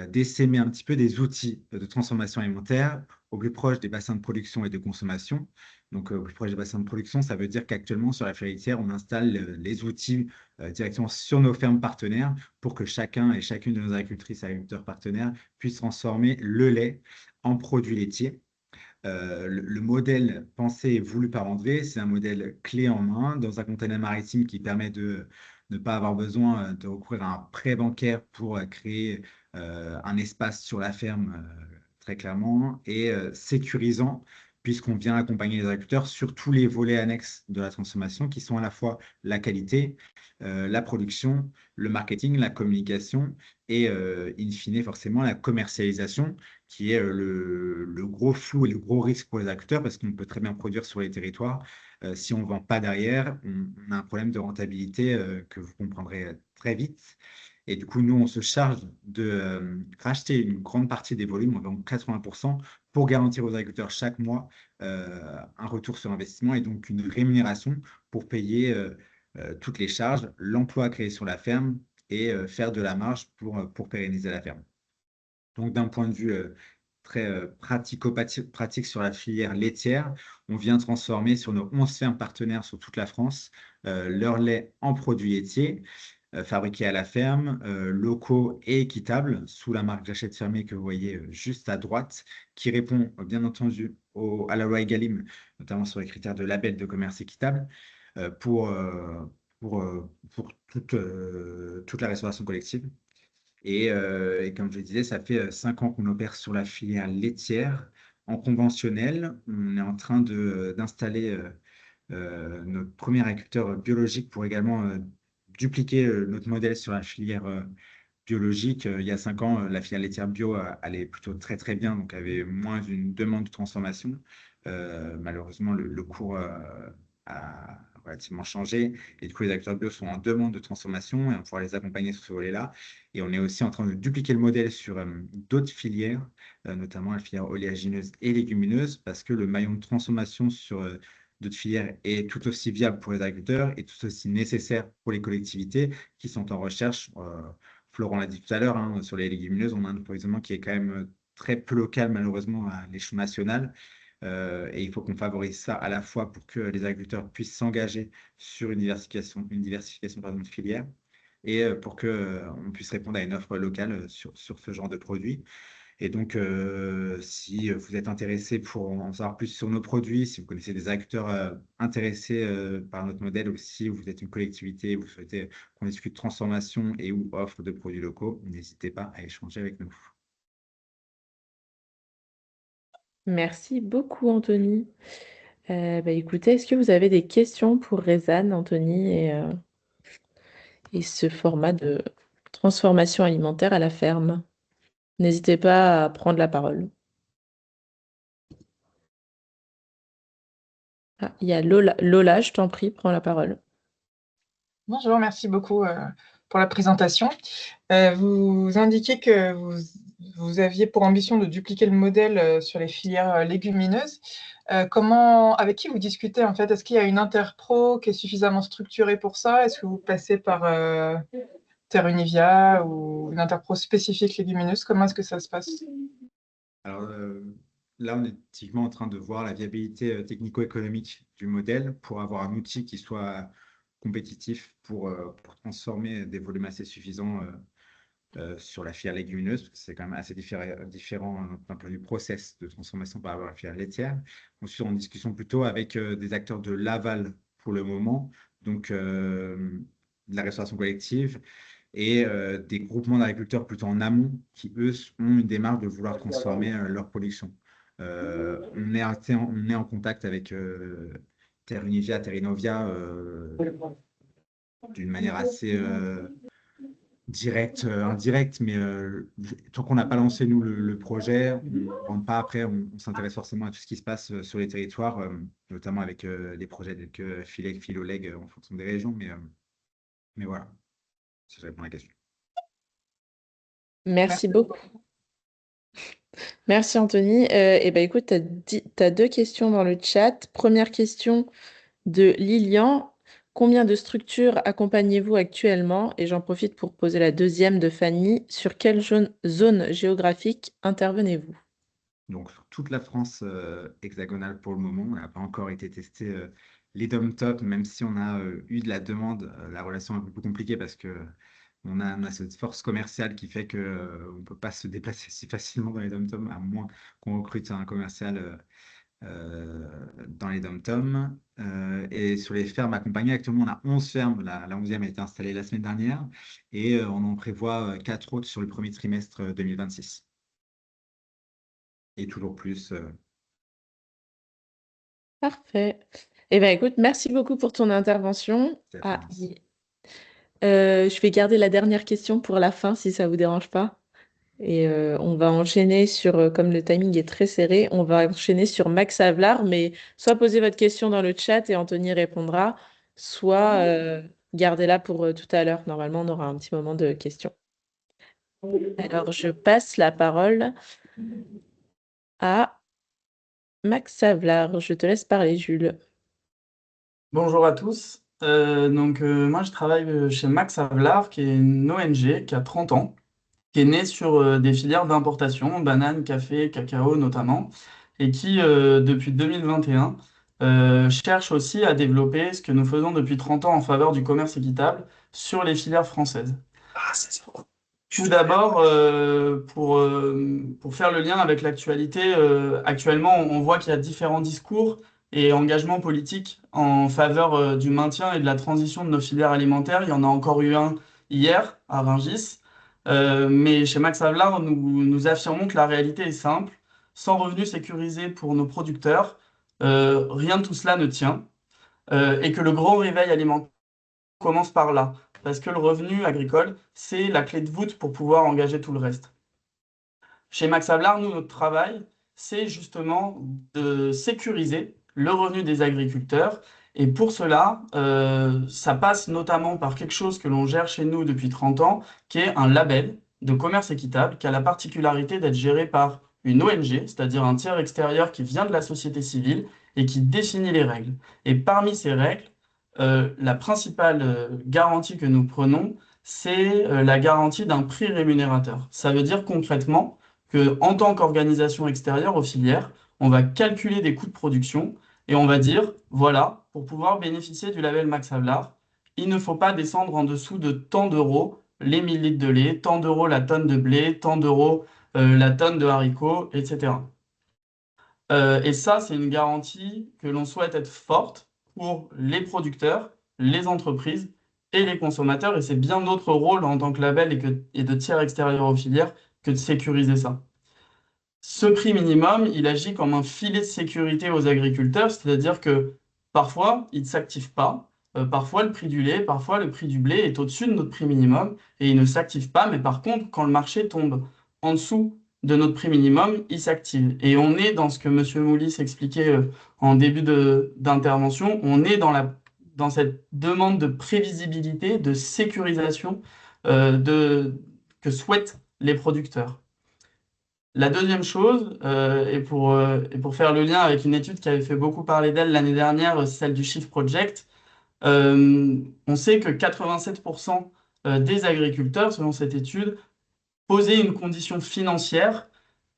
d'essaimer un petit peu des outils de transformation alimentaire au plus proche des bassins de production et de consommation. Donc, au plus proche des bassins de production, ça veut dire qu'actuellement, sur la filière laitière, on installe les outils directement sur nos fermes partenaires pour que chacun et chacune de nos agricultrices et agriculteurs partenaires puissent transformer le lait en produits laitiers. Le modèle pensé et voulu par André, c'est un modèle clé en main dans un container maritime qui permet de ne pas avoir besoin de recourir à un prêt bancaire pour créer un espace sur la ferme, très clairement, et sécurisant, puisqu'on vient accompagner les agriculteurs sur tous les volets annexes de la transformation, qui sont à la fois la qualité, la production, le marketing, la communication et, in fine, forcément, la commercialisation qui est le gros flou et le gros risque pour les agriculteurs parce qu'on peut très bien produire sur les territoires. Si on ne vend pas derrière, on a un problème de rentabilité que vous comprendrez très vite. Et du coup, nous, on se charge de racheter une grande partie des volumes, environ 80%, pour garantir aux agriculteurs chaque mois un retour sur investissement et donc une rémunération pour payer toutes les charges, l'emploi créé sur la ferme et faire de la marge pour pérenniser la ferme. Donc, d'un point de vue très pratico-pratique sur la filière laitière, on vient transformer sur nos 11 fermes partenaires sur toute la France leur lait en produits laitiers fabriqués à la ferme, locaux et équitables, sous la marque J'achète fermé que vous voyez juste à droite, qui répond bien entendu à la loi Egalim, notamment sur les critères de label de commerce équitable, euh, pour, euh, pour toute la restauration collective. Et comme je le disais, ça fait 5 ans qu'on opère sur la filière laitière en conventionnel. On est en train d'installer notre premier agriculteur biologique pour également dupliquer notre modèle sur la filière biologique. Il y a 5 ans, la filière laitière bio allait plutôt très très bien, donc avait moins une demande de transformation. Malheureusement, le cours a relativement changé et du coup, les acteurs bio sont en demande de transformation et on pourra les accompagner sur ce volet-là. Et on est aussi en train de dupliquer le modèle sur d'autres filières, notamment la filière oléagineuse et légumineuse, parce que le maillon de transformation sur d'autres filières est tout aussi viable pour les agriculteurs et tout aussi nécessaire pour les collectivités qui sont en recherche. Florent l'a dit tout à l'heure, hein, sur les légumineuses, on a un approvisionnement qui est quand même très peu local, malheureusement, à l'échelon national. Et il faut qu'on favorise ça à la fois pour que les agriculteurs puissent s'engager sur une diversification pardon, de filières et pour qu'on puisse répondre à une offre locale sur ce genre de produits. Et donc, si vous êtes intéressé pour en savoir plus sur nos produits, si vous connaissez des acteurs intéressés par notre modèle, ou si vous êtes une collectivité et vous souhaitez qu'on discute transformation et ou offre de produits locaux, n'hésitez pas à échanger avec nous. Merci beaucoup, Anthony. Écoutez, est-ce que vous avez des questions pour Rezan, Anthony, et ce format de transformation alimentaire à la ferme? N'hésitez pas à prendre la parole. Ah, il y a Lola. Lola, je t'en prie, prends la parole. Bonjour, merci beaucoup pour la présentation. Vous indiquiez que vous aviez pour ambition de dupliquer le modèle sur les filières légumineuses. Avec qui vous discutez en fait? Est-ce qu'il y a une interpro qui est suffisamment structurée pour ça? Est-ce que vous passez par Terre Univia ou une interpro spécifique légumineuse? Comment est-ce que ça se passe? Alors là, on est typiquement en train de voir la viabilité technico-économique du modèle pour avoir un outil qui soit compétitif pour transformer des volumes assez suffisants sur la filière légumineuse, parce que c'est quand même assez différent d'un point de vue process de transformation par rapport à la filière laitière. On est en discussion plutôt avec des acteurs de l'aval pour le moment, donc de la restauration collective et des groupements d'agriculteurs plutôt en amont qui, eux, ont une démarche de vouloir transformer leur production. On est en contact avec Terre Univia, Terre Innovia d'une manière assez direct, indirect, mais tant qu'on n'a pas lancé, nous, le projet, on ne rentre pas après, on s'intéresse forcément à tout ce qui se passe sur les territoires, notamment avec des projets tels que Filec, Philoleg, en fonction des régions, mais voilà, si je réponds à la question. Merci beaucoup. Merci Anthony. Eh ben, écoute, tu as deux questions dans le chat. Première question de Lilian. Combien de structures accompagnez-vous actuellement? Et j'en profite pour poser la deuxième de Fanny. Sur quelle zone géographique intervenez-vous? Donc, sur toute la France hexagonale pour le moment, on n'a pas encore été testé les dom-top, même si on a eu de la demande. La relation est un peu plus compliquée parce que on a cette force commerciale qui fait qu'on ne peut pas se déplacer si facilement dans les dom-tom, à moins qu'on recrute un commercial dans les dom-tom. Et sur les fermes accompagnées, actuellement, on a 11 fermes. La 11e a été installée la semaine dernière et on en prévoit 4 autres sur le premier trimestre 2026. Et toujours plus. Parfait. Eh bien, écoute, merci beaucoup pour ton intervention. C'est Ah, Fanny. je vais garder la dernière question pour la fin, si ça vous dérange pas. Et on va enchaîner sur, comme le timing est très serré, on va enchaîner sur Max Havelaar, mais soit posez votre question dans le chat et Anthony répondra, soit gardez-la pour tout à l'heure. Normalement, on aura un petit moment de questions. Alors, je passe la parole à Max Havelaar. Je te laisse parler, Jules. Bonjour à tous. Moi, je travaille chez Max Havelaar, qui est une ONG qui a 30 ans, qui est née sur des filières d'importation, bananes, café, cacao notamment, et qui, depuis 2021, cherche aussi à développer ce que nous faisons depuis 30 ans en faveur du commerce équitable sur les filières françaises. Tout d'abord, pour faire le lien avec l'actualité, actuellement, on voit qu'il y a différents discours et engagements politiques en faveur du maintien et de la transition de nos filières alimentaires. Il y en a encore eu un hier à Rungis. Mais chez Max Havelaar, nous affirmons que la réalité est simple. Sans revenus sécurisés pour nos producteurs, rien de tout cela ne tient. Et que le grand réveil alimentaire commence par là, parce que le revenu agricole, c'est la clé de voûte pour pouvoir engager tout le reste. Chez Max Havelaar, nous, notre travail, c'est justement de sécuriser le revenu des agriculteurs. Et pour cela, ça passe notamment par quelque chose que l'on gère chez nous depuis 30 ans, qui est un label de commerce équitable, qui a la particularité d'être géré par une ONG, c'est-à-dire un tiers extérieur qui vient de la société civile et qui définit les règles. Et parmi ces règles, la principale garantie que nous prenons, c'est la garantie d'un prix rémunérateur. Ça veut dire concrètement que, en tant qu'organisation extérieure aux filières, on va calculer des coûts de production et on va dire, voilà, pour pouvoir bénéficier du label Max Havelaar, il ne faut pas descendre en dessous de tant d'euros les 1000 litres de lait, tant d'euros la tonne de blé, tant d'euros la tonne de haricots, etc. Et ça, c'est une garantie que l'on souhaite être forte pour les producteurs, les entreprises et les consommateurs. Et c'est bien notre rôle en tant que label et de tiers extérieur aux filières que de sécuriser ça. Ce prix minimum, il agit comme un filet de sécurité aux agriculteurs, c'est-à-dire que parfois, ils ne s'activent pas. Parfois, le prix du lait, parfois, le prix du blé est au-dessus de notre prix minimum et ils ne s'activent pas. Mais par contre, quand le marché tombe en dessous de notre prix minimum, il s'active. Et on est dans ce que M. Moulis expliquait en début d'intervention, on est dans cette demande de prévisibilité, de sécurisation que souhaitent les producteurs. La deuxième chose, et pour faire le lien avec une étude qui avait fait beaucoup parler d'elle l'année dernière, celle du Shift Project, on sait que 87% des agriculteurs, selon cette étude, posaient une condition financière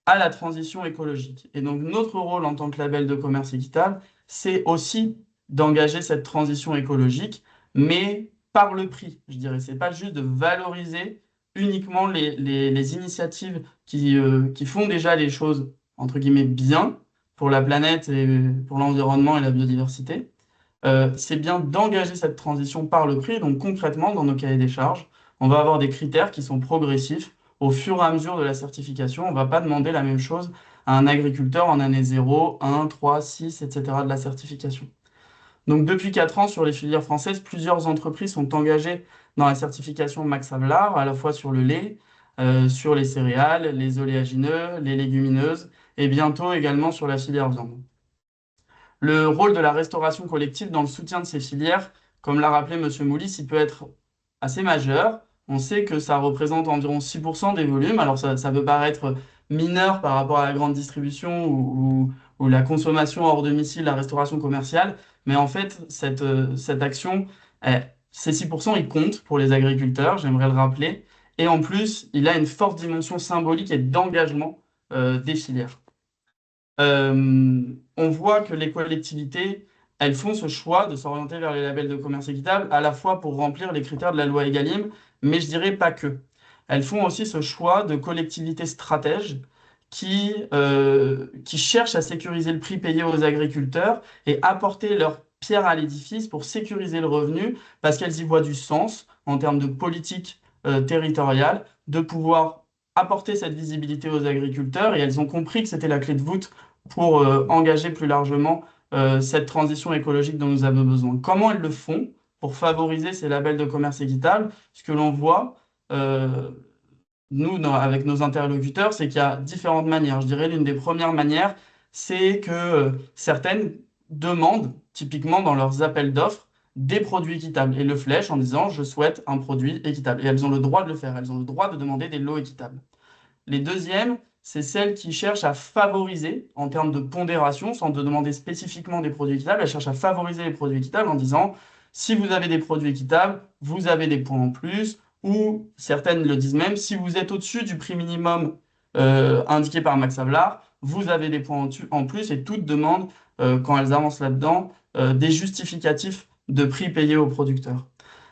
à la transition écologique. Et donc notre rôle en tant que label de commerce équitable, c'est aussi d'engager cette transition écologique, mais par le prix, je dirais. C'est pas juste de valoriser uniquement les initiatives qui font déjà les choses, entre guillemets, bien pour la planète et pour l'environnement et la biodiversité. C'est bien d'engager cette transition par le prix. Donc concrètement, dans nos cahiers des charges, on va avoir des critères qui sont progressifs au fur et à mesure de la certification. On ne va pas demander la même chose à un agriculteur en année 0, 1, 3, 6, etc. de la certification. Donc depuis 4 ans, sur les filières françaises, plusieurs entreprises sont engagées dans la certification Max Havelaar, à la fois sur le lait, sur les céréales, les oléagineux, les légumineuses, et bientôt également sur la filière viande. Le rôle de la restauration collective dans le soutien de ces filières, comme l'a rappelé M. Moulis, il peut être assez majeur. On sait que ça représente environ 6% des volumes. Alors ça peut paraître mineur par rapport à la grande distribution ou la consommation hors domicile, la restauration commerciale, mais en fait, cette action, ces 6%, ils comptent pour les agriculteurs, j'aimerais le rappeler. Et en plus, il a une forte dimension symbolique et d'engagement des filières. On voit que les collectivités, elles font ce choix de s'orienter vers les labels de commerce équitable, à la fois pour remplir les critères de la loi Egalim, mais je dirais pas que. Elles font aussi ce choix de collectivités stratèges qui cherchent à sécuriser le prix payé aux agriculteurs et apporter leur pierre à l'édifice pour sécuriser le revenu, parce qu'elles y voient du sens en termes de politique territoriale, de pouvoir apporter cette visibilité aux agriculteurs, et elles ont compris que c'était la clé de voûte pour engager plus largement cette transition écologique dont nous avons besoin. Comment elles le font pour favoriser ces labels de commerce équitable? Ce que l'on voit, nous, avec nos interlocuteurs, c'est qu'il y a différentes manières. Je dirais l'une des premières manières, c'est que certaines demandent, typiquement dans leurs appels d'offres, des produits équitables et le flèchent en disant je souhaite un produit équitable. Et elles ont le droit de le faire, elles ont le droit de demander des lots équitables. Les deuxièmes, c'est celles qui cherchent à favoriser, en termes de pondération, sans te demander spécifiquement des produits équitables, elles cherchent à favoriser les produits équitables en disant si vous avez des produits équitables, vous avez des points en plus, ou certaines le disent même, si vous êtes au-dessus du prix minimum indiqué par Max Havelaar, vous avez des points en plus, et toutes demandent, quand elles avancent là-dedans, des justificatifs de prix payés aux producteurs.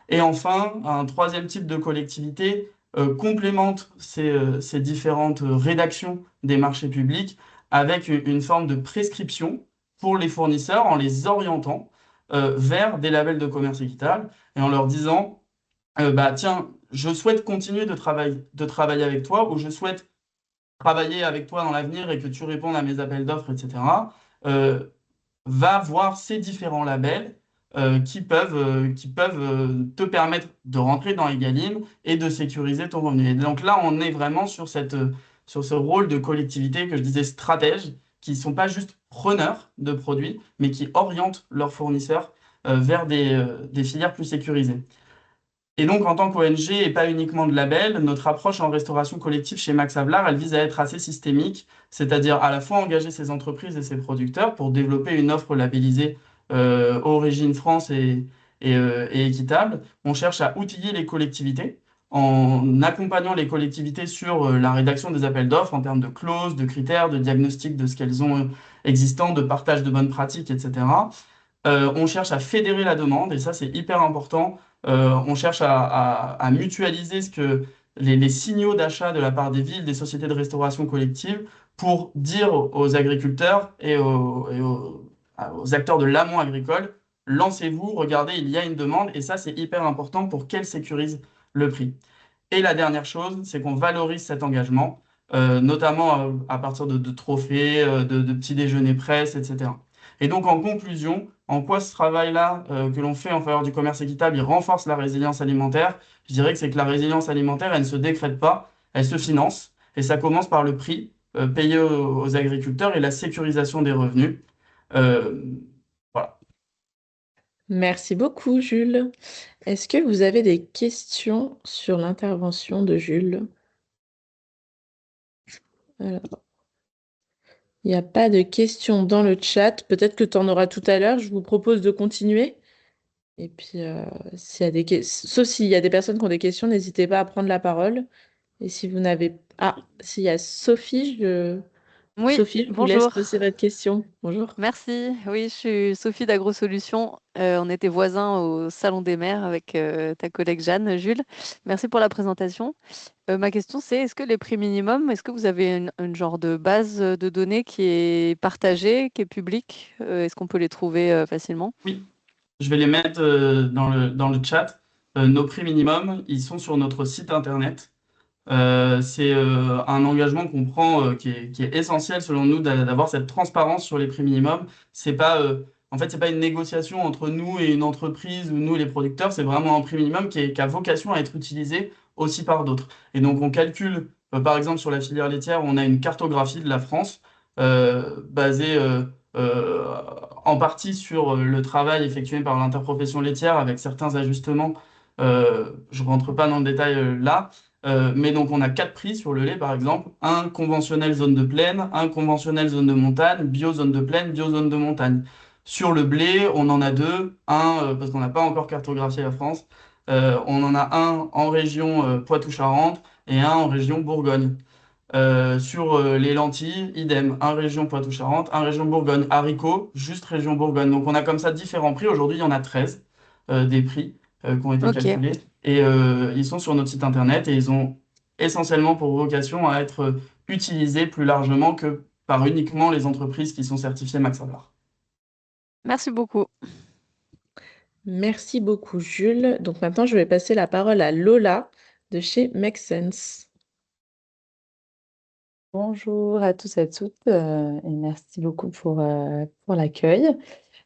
Et enfin, un troisième type de collectivité complémente ces différentes rédactions des marchés publics avec une forme de prescription pour les fournisseurs en les orientant vers des labels de commerce équitable et en leur disant bah, tiens, je souhaite continuer de travailler avec toi ou je souhaite travailler avec toi dans l'avenir et que tu répondes à mes appels d'offres, etc. Va voir ces différents labels qui peuvent te permettre de rentrer dans Egalim et de sécuriser ton revenu. Et donc là, on est vraiment sur ce rôle de collectivité que je disais stratège, qui ne sont pas juste preneurs de produits, mais qui orientent leurs fournisseurs vers des filières plus sécurisées. Et donc, en tant qu'ONG et pas uniquement de label, notre approche en restauration collective chez Max Havelaar, elle vise à être assez systémique, c'est-à-dire à la fois engager ces entreprises et ces producteurs pour développer une offre labellisée Origine France et équitable. On cherche à outiller les collectivités en accompagnant les collectivités sur la rédaction des appels d'offres en termes de clauses, de critères, de diagnostic de ce qu'elles ont existant, de partage de bonnes pratiques, etc. On cherche à fédérer la demande, et ça c'est hyper important. On cherche à mutualiser les signaux d'achat de la part des villes, des sociétés de restauration collective, pour dire aux agriculteurs et aux acteurs de l'amont agricole, lancez-vous, regardez, il y a une demande, et ça c'est hyper important pour qu'elle sécurise le prix. Et la dernière chose, c'est qu'on valorise cet engagement, notamment à partir de trophées, de petits déjeuners presse, etc. Et donc, en conclusion, en quoi ce travail-là que l'on fait en faveur du commerce équitable, il renforce la résilience alimentaire? Je dirais que c'est que la résilience alimentaire, elle ne se décrète pas, elle se finance. Et ça commence par le prix payé aux agriculteurs et la sécurisation des revenus. Euh, voilà. Merci beaucoup, Jules. Est-ce que vous avez des questions sur l'intervention de Jules? Alors, il n'y a pas de questions dans le chat. Peut-être que tu en auras tout à l'heure. Je vous propose de continuer. Et puis, sauf s'il y a des personnes qui ont des questions, n'hésitez pas à prendre la parole. Et si vous n'avez... Ah, s'il y a Sophie, Oui, Sophie, je vous laisse bonjour. poser votre question. Bonjour. Merci. Oui, je suis Sophie d'AgroSolutions. On était voisins au Salon des Maires avec ta collègue Jeanne, Jules. Merci pour la présentation. Ma question, c'est est-ce que les prix minimums, est-ce que vous avez une genre de base de données qui est partagée, qui est publique? Est-ce qu'on peut les trouver facilement? Oui, je vais les mettre dans le chat. Nos prix minimums, ils sont sur notre site internet. C'est un engagement qu'on prend qui est essentiel selon nous d'avoir cette transparence sur les prix minimums. C'est pas En fait, c'est pas une négociation entre nous et une entreprise ou nous et les producteurs, c'est vraiment un prix minimum qui a vocation à être utilisé aussi par d'autres. Et donc, on calcule, par exemple, sur la filière laitière, on a une cartographie de la France basée euh, en partie sur le travail effectué par l'interprofession laitière avec certains ajustements. Je rentre pas dans le détail là. Mais donc, on a 4 prix sur le lait, par exemple. Un conventionnel zone de plaine, un conventionnel zone de montagne, bio zone de plaine, bio zone de montagne. Sur le blé, on en a deux. Un, parce qu'on n'a pas encore cartographié la France. On en a un en région Poitou-Charentes et un en région Bourgogne. Sur les lentilles, idem, un région Poitou-Charentes, un région Bourgogne. Haricots, juste région Bourgogne. Donc on a comme ça différents prix. Aujourd'hui, il y en a 13 des prix qui ont été Ok, calculés. Et ils sont sur notre site internet et ils ont essentiellement pour vocation à être utilisés plus largement que par uniquement les entreprises qui sont certifiées Max Havelaar. merci beaucoup. Merci beaucoup, Jules. Donc maintenant, je vais passer la parole à Lola de chez Make Sense. Bonjour à tous et à toutes et merci beaucoup pour l'accueil.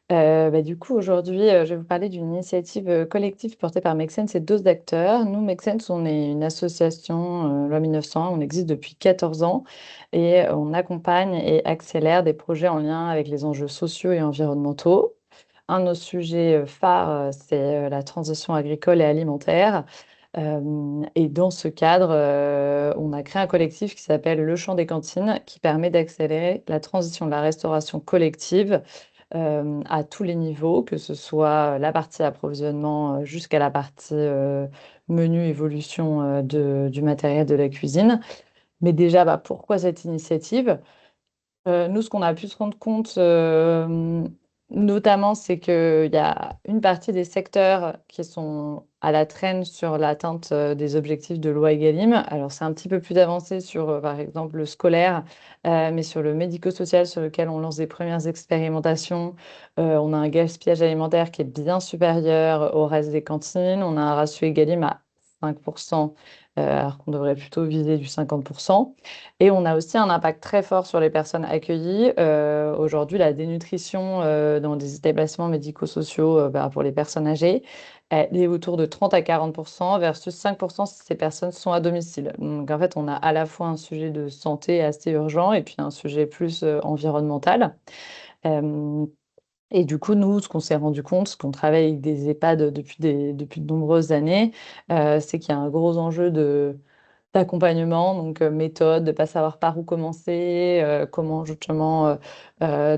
Du coup, aujourd'hui, je vais vous parler d'une initiative collective portée par Make Sense et d'autres acteurs. Nous, Make Sense, on est une association loi 1901, on existe depuis 14 ans et on accompagne et accélère des projets en lien avec les enjeux sociaux et environnementaux. Un de nos sujets phares, c'est la transition agricole et alimentaire. Et dans ce cadre, on a créé un collectif qui s'appelle Le Champ des Cantines, qui permet d'accélérer la transition de la restauration collective à tous les niveaux, que ce soit la partie approvisionnement jusqu'à la partie menu, évolution du matériel de la cuisine. Mais déjà, pourquoi cette initiative? Nous, ce qu'on a pu se rendre compte, notamment, c'est qu'il y a une partie des secteurs qui sont à la traîne sur l'atteinte des objectifs de loi Egalim. Alors, c'est un petit peu plus avancé sur, par exemple, le scolaire, mais sur le médico-social, sur lequel on lance des premières expérimentations, on a un gaspillage alimentaire qui est bien supérieur au reste des cantines. On a un ratio Egalim à 5%, alors qu'on devrait plutôt viser du 50%. Et on a aussi un impact très fort sur les personnes accueillies. Aujourd'hui, la dénutrition dans des établissements médico-sociaux pour les personnes âgées, elle est autour de 30 à 40% versus 5% si ces personnes sont à domicile. Donc en fait, on a à la fois un sujet de santé assez urgent et puis un sujet plus environnemental. Euh, et du coup, nous, ce qu'on s'est rendu compte, parce qu'on travaille avec des EHPAD depuis de nombreuses années, c'est qu'il y a un gros enjeu d'accompagnement, donc méthode, de ne pas savoir par où commencer, comment justement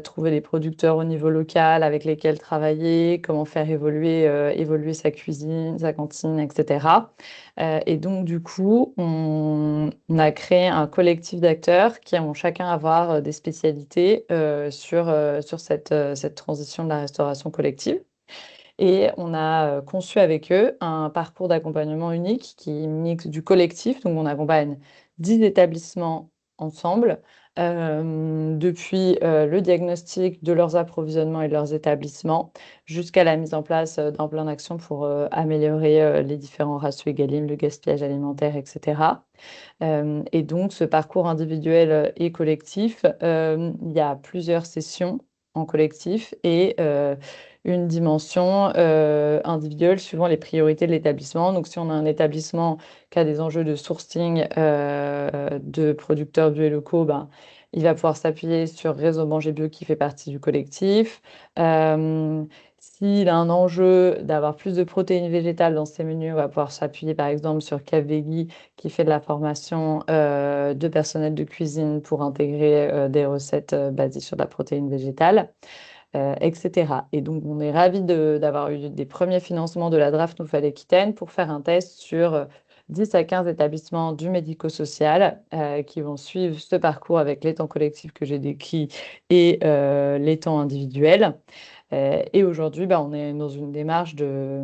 trouver les producteurs au niveau local avec lesquels travailler, comment faire évoluer sa cuisine, sa cantine, etc. Et donc du coup, on a créé un collectif d'acteurs qui vont chacun avoir des spécialités sur cette transition de la restauration collective. Et on a conçu avec eux un parcours d'accompagnement unique qui mixe du collectif. Donc, on accompagne 10 établissements ensemble, depuis le diagnostic de leurs approvisionnements et de leurs établissements jusqu'à la mise en place d'un plan d'action pour améliorer les différents ratios Egalim, le gaspillage alimentaire, etc. Et donc, ce parcours individuel et collectif, il y a plusieurs sessions en collectif et une dimension individuelle suivant les priorités de l'établissement. Donc, si on a un établissement qui a des enjeux de sourcing de producteurs bio et locaux, il va pouvoir s'appuyer sur Réseau Manger Bio qui fait partie du collectif. S'il a un enjeu d'avoir plus de protéines végétales dans ses menus, on va pouvoir s'appuyer par exemple sur Cavveggie qui fait de la formation de personnel de cuisine pour intégrer des recettes basées sur la protéine végétale, etc. Et donc, on est ravis d'avoir eu des premiers financements de la Draft Nouvelle-Aquitaine pour faire un test sur 10 à 15 établissements du médico-social qui vont suivre ce parcours avec les temps collectifs que j'ai décrits et les temps individuels. Et aujourd'hui, on est dans une démarche de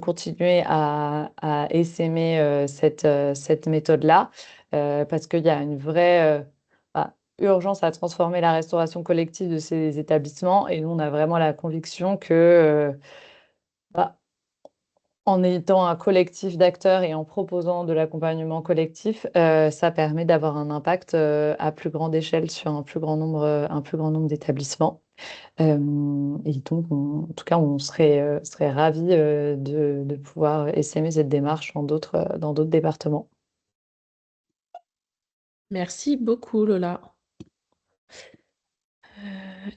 continuer à essaimer cette méthode-là, parce qu'il y a une vraie urgence à transformer la restauration collective de ces établissements. Et nous, on a vraiment la conviction que en étant un collectif d'acteurs et en proposant de l'accompagnement collectif, ça permet d'avoir un impact à plus grande échelle sur un plus grand nombre d'établissements. Et donc, en tout cas, on serait ravis de pouvoir essaimer cette démarche dans d'autres départements. Merci beaucoup, Lola.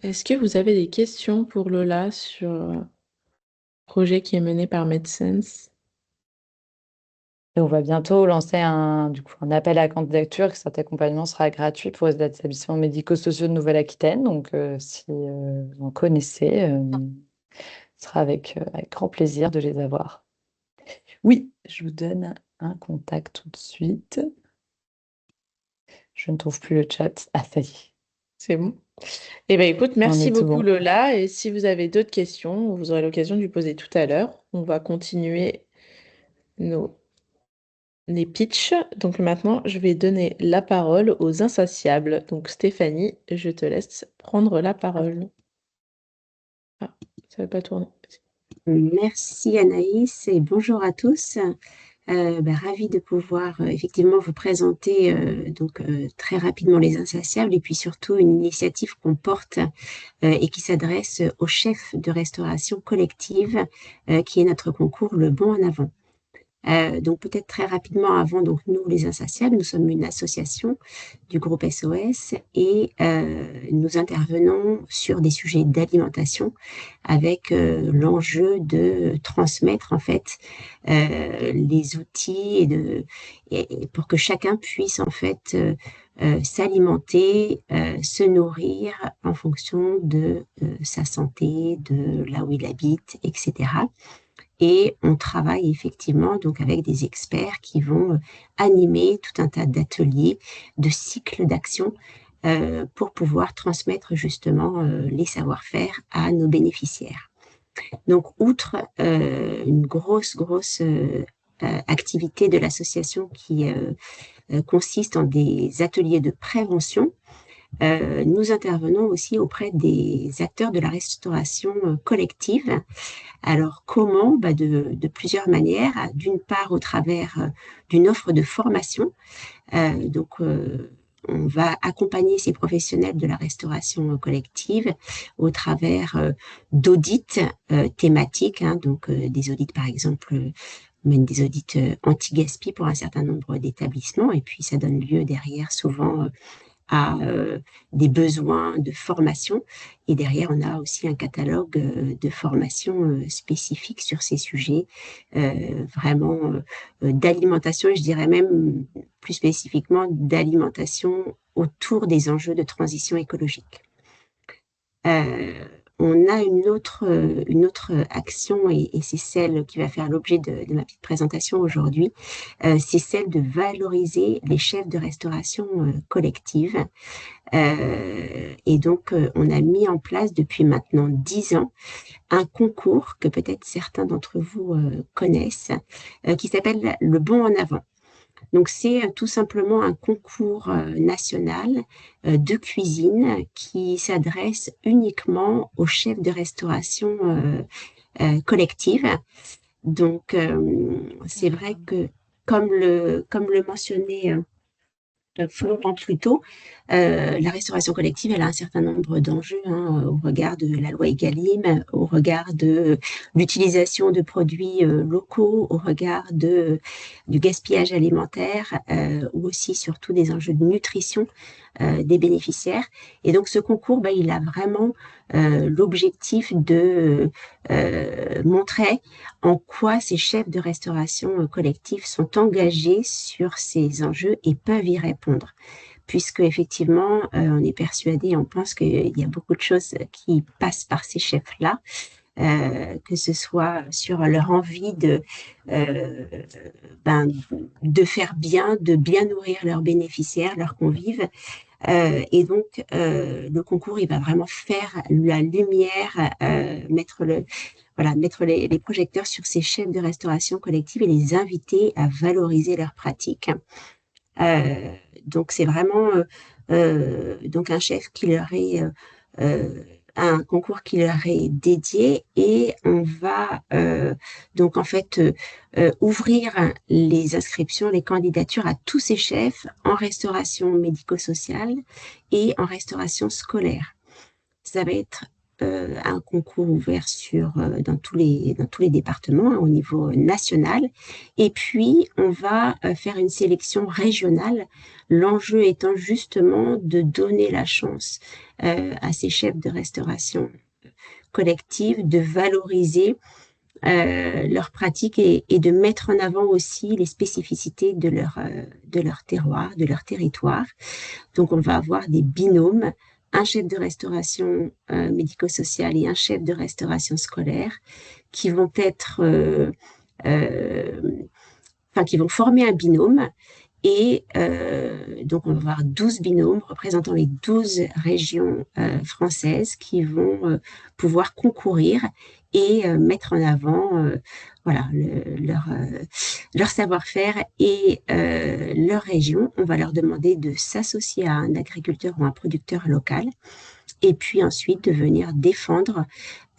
Est-ce que vous avez des questions pour Lola sur le projet qui est mené par MedSense? Et on va bientôt lancer un appel à candidature, que cet accompagnement sera gratuit pour les établissements médico-sociaux de Nouvelle-Aquitaine. Donc, si vous en connaissez, ce sera avec grand plaisir de les avoir. Oui, je vous donne un contact tout de suite. Je ne trouve plus le chat. Ah, ça y est, C'est bon. Eh bien, écoute, on merci est tout beaucoup, bon. Lola. Et si vous avez d'autres questions, vous aurez l'occasion de lui poser tout à l'heure. On va continuer les pitchs. Donc maintenant, je vais donner la parole aux insatiables. Donc Stéphanie, je te laisse prendre la parole. Ah, ça ne va pas tourner. Merci Anaïs et bonjour à tous. Ravie de pouvoir effectivement vous présenter très rapidement les Insatiables et puis surtout une initiative qu'on porte et qui s'adresse aux chefs de restauration collective qui est notre concours Le Bon en Avant. Donc peut-être très rapidement avant, donc nous les Insatiables, nous sommes une association du groupe SOS et nous intervenons sur des sujets d'alimentation avec l'enjeu de transmettre en fait les outils et pour que chacun puisse en fait s'alimenter, se nourrir en fonction de sa santé, de là où il habite, etc. Et on travaille effectivement donc avec des experts qui vont animer tout un tas d'ateliers, de cycles d'action pour pouvoir transmettre justement les savoir-faire à nos bénéficiaires. Donc, outre une grosse activité de l'association qui consiste en des ateliers de prévention, nous intervenons aussi auprès des acteurs de la restauration collective. Alors, comment? De plusieurs manières. D'une part, au travers d'une offre de formation. On va accompagner ces professionnels de la restauration collective au travers d'audits thématiques, des audits par exemple, même des audits anti-gaspi pour un certain nombre d'établissements, et puis ça donne lieu derrière souvent à des besoins de formation. Et derrière, on a aussi un catalogue de formation spécifiques sur ces sujets, vraiment d'alimentation, et je dirais même plus spécifiquement d'alimentation autour des enjeux de transition écologique. On a une autre action, et c'est celle qui va faire l'objet de ma petite présentation aujourd'hui, c'est celle de valoriser les chefs de restauration collective. Et donc, on a mis en place depuis maintenant 10 ans un concours que peut-être certains d'entre vous connaissent, qui s'appelle Le Bon en Avant. Donc, c'est tout simplement un concours national de cuisine qui s'adresse uniquement aux chefs de restauration collective. Donc, c'est vrai que, comme le mentionnait Florent plus tôt, la restauration collective, elle a un certain nombre d'enjeux au regard de la loi Egalim, au regard de l'utilisation de produits locaux, au regard du gaspillage alimentaire, ou aussi surtout des enjeux de nutrition des bénéficiaires. Et donc ce concours, il a vraiment l'objectif de montrer en quoi ces chefs de restauration collective sont engagés sur ces enjeux et peuvent y répondre. Puisque effectivement, on est persuadé, on pense qu'il y a beaucoup de choses qui passent par ces chefs-là, que ce soit sur leur envie de faire bien, de bien nourrir leurs bénéficiaires, leurs convives. Et donc, le concours, il va vraiment faire la lumière, mettre les projecteurs sur ces chefs de restauration collective et les inviter à valoriser leurs pratiques. Donc, c'est vraiment donc un chef qui leur est un concours qui leur est dédié, et on va donc en fait ouvrir les inscriptions, les candidatures à tous ces chefs en restauration médico-sociale et en restauration scolaire. ça va être un concours ouvert dans tous les départements, hein, au niveau national. Et puis, on va faire une sélection régionale. L'enjeu étant justement de donner la chance à ces chefs de restauration collective de valoriser leurs pratiques et de mettre en avant aussi les spécificités de leur terroir, de leur territoire. Donc, on va avoir des binômes, un chef de restauration médico-sociale et un chef de restauration scolaire qui vont être, qui vont former un binôme. Et donc, on va avoir 12 binômes représentant les 12 régions françaises qui vont pouvoir concourir et mettre en avant voilà, leur savoir-faire et leur région. On va leur demander de s'associer à un agriculteur ou un producteur local et puis ensuite de venir défendre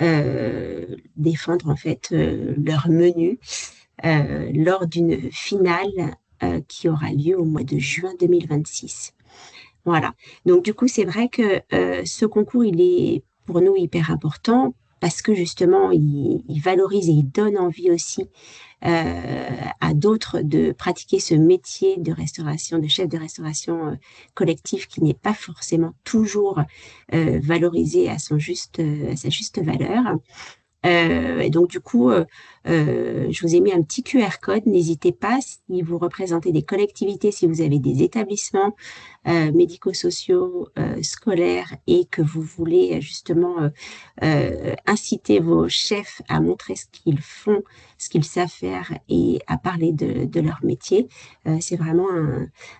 en fait leur menu lors d'une finale qui aura lieu au mois de juin 2026. Voilà. Donc, du coup, c'est vrai que ce concours, il est pour nous hyper important parce que justement, il valorise et il donne envie aussi à d'autres de pratiquer ce métier de restauration, de chef de restauration collective qui n'est pas forcément toujours valorisé à sa juste valeur. Et donc, du coup, je vous ai mis un petit QR code. N'hésitez pas, si vous représentez des collectivités, si vous avez des établissements médico-sociaux, scolaires et que vous voulez justement inciter vos chefs à montrer ce qu'ils font, ce qu'ils savent faire et à parler de leur métier. C'est vraiment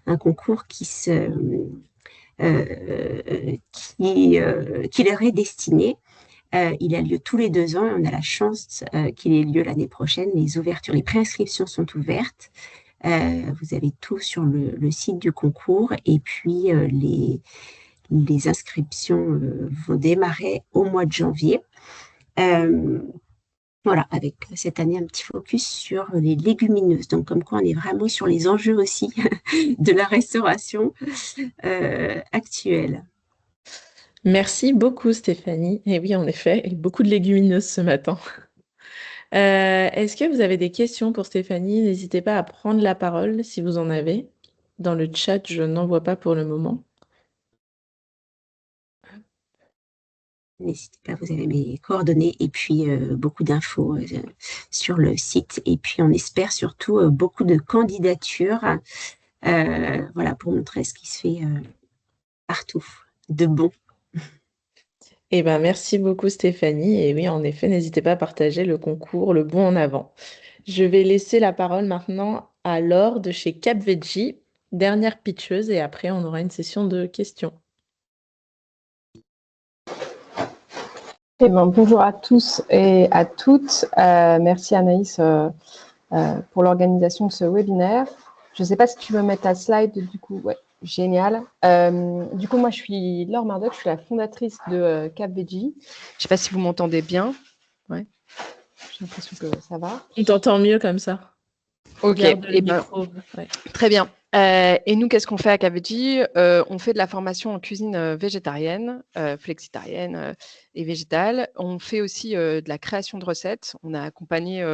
un concours qui leur est destiné. Il a lieu tous les 2 ans et on a la chance qu'il ait lieu l'année prochaine. Les préinscriptions sont ouvertes. Vous avez tout sur le site du concours et puis les inscriptions vont démarrer au mois de janvier. Voilà, avec cette année un petit focus sur les légumineuses. Donc, comme quoi on est vraiment sur les enjeux aussi de la restauration actuelle. Merci beaucoup, Stéphanie. Et oui, en effet, beaucoup de légumineuses ce matin. Est-ce que vous avez des questions pour Stéphanie? N'hésitez pas à prendre la parole si vous en avez. Dans le chat, je n'en vois pas pour le moment. N'hésitez pas, vous avez mes coordonnées et puis beaucoup d'infos sur le site. Et puis, on espère surtout beaucoup de candidatures voilà, pour montrer ce qui se fait partout de bon. Eh ben, merci beaucoup, Stéphanie. Et oui, en effet, n'hésitez pas à partager le concours, le bon en avant. Je vais laisser la parole maintenant à Laure de chez CapVeggie, dernière pitcheuse, et après, on aura une session de questions. Eh ben, bonjour à tous et à toutes. Merci Anaïs pour l'organisation de ce webinaire. Je ne sais pas si tu veux mettre ta slide, du coup, ouais, génial. Du coup, moi, je suis Laure Murdoch, je suis la fondatrice de CapVeggie. Je ne sais pas si vous m'entendez bien. Ouais. J'ai l'impression que ça va. On t'entend mieux comme ça. Ok, Garde le eh ben, micro. Ouais. très bien. Et nous, qu'est-ce qu'on fait à CapVeggie? On fait de la formation en cuisine végétarienne, flexitarienne et végétale. On fait aussi de la création de recettes. On a accompagné,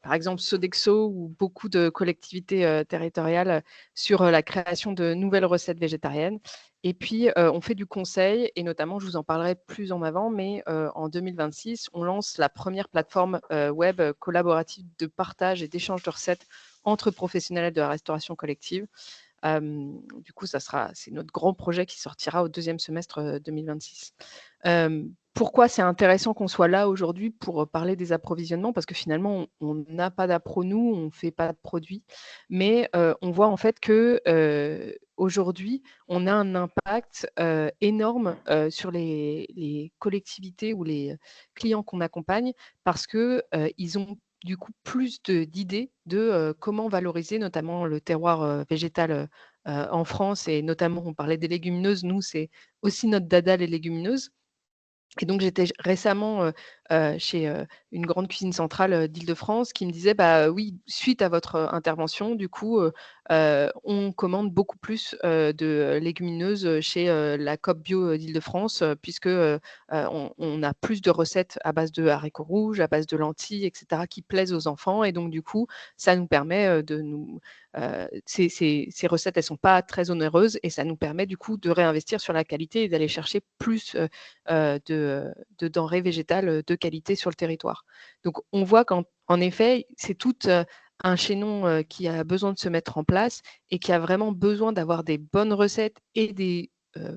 par exemple, Sodexo ou beaucoup de collectivités territoriales sur la création de nouvelles recettes végétariennes. Et puis, on fait du conseil, et notamment, je vous en parlerai plus en avant, mais en 2026, on lance la première plateforme web collaborative de partage et d'échange de recettes entre professionnels de la restauration collective. Du coup, c'est notre grand projet qui sortira au 2e semestre 2026. Pourquoi c'est intéressant qu'on soit là aujourd'hui pour parler des approvisionnements? Parce que finalement, on n'a pas d'appro, nous, on ne fait pas de produits, mais on voit en fait que aujourd'hui, on a un impact énorme sur les collectivités ou les clients qu'on accompagne parce qu'ils ont du coup plus d'idées de comment valoriser notamment le terroir végétal en France, et notamment on parlait des légumineuses, nous c'est aussi notre dada les légumineuses. Et donc j'étais récemment chez une grande cuisine centrale d'Île-de-France qui me disait bah oui, suite à votre intervention, du coup, on commande beaucoup plus de légumineuses chez la Coop Bio d'Île-de-France, puisque on a plus de recettes à base de haricots rouges, à base de lentilles, etc., qui plaisent aux enfants. Et donc, du coup, ça nous permet de nous. Ces recettes, elles ne sont pas très onéreuses et ça nous permet du coup de réinvestir sur la qualité et d'aller chercher plus de denrées végétales de qualité sur le territoire. Donc, on voit qu'en effet, c'est tout un chaînon qui a besoin de se mettre en place et qui a vraiment besoin d'avoir des bonnes recettes et des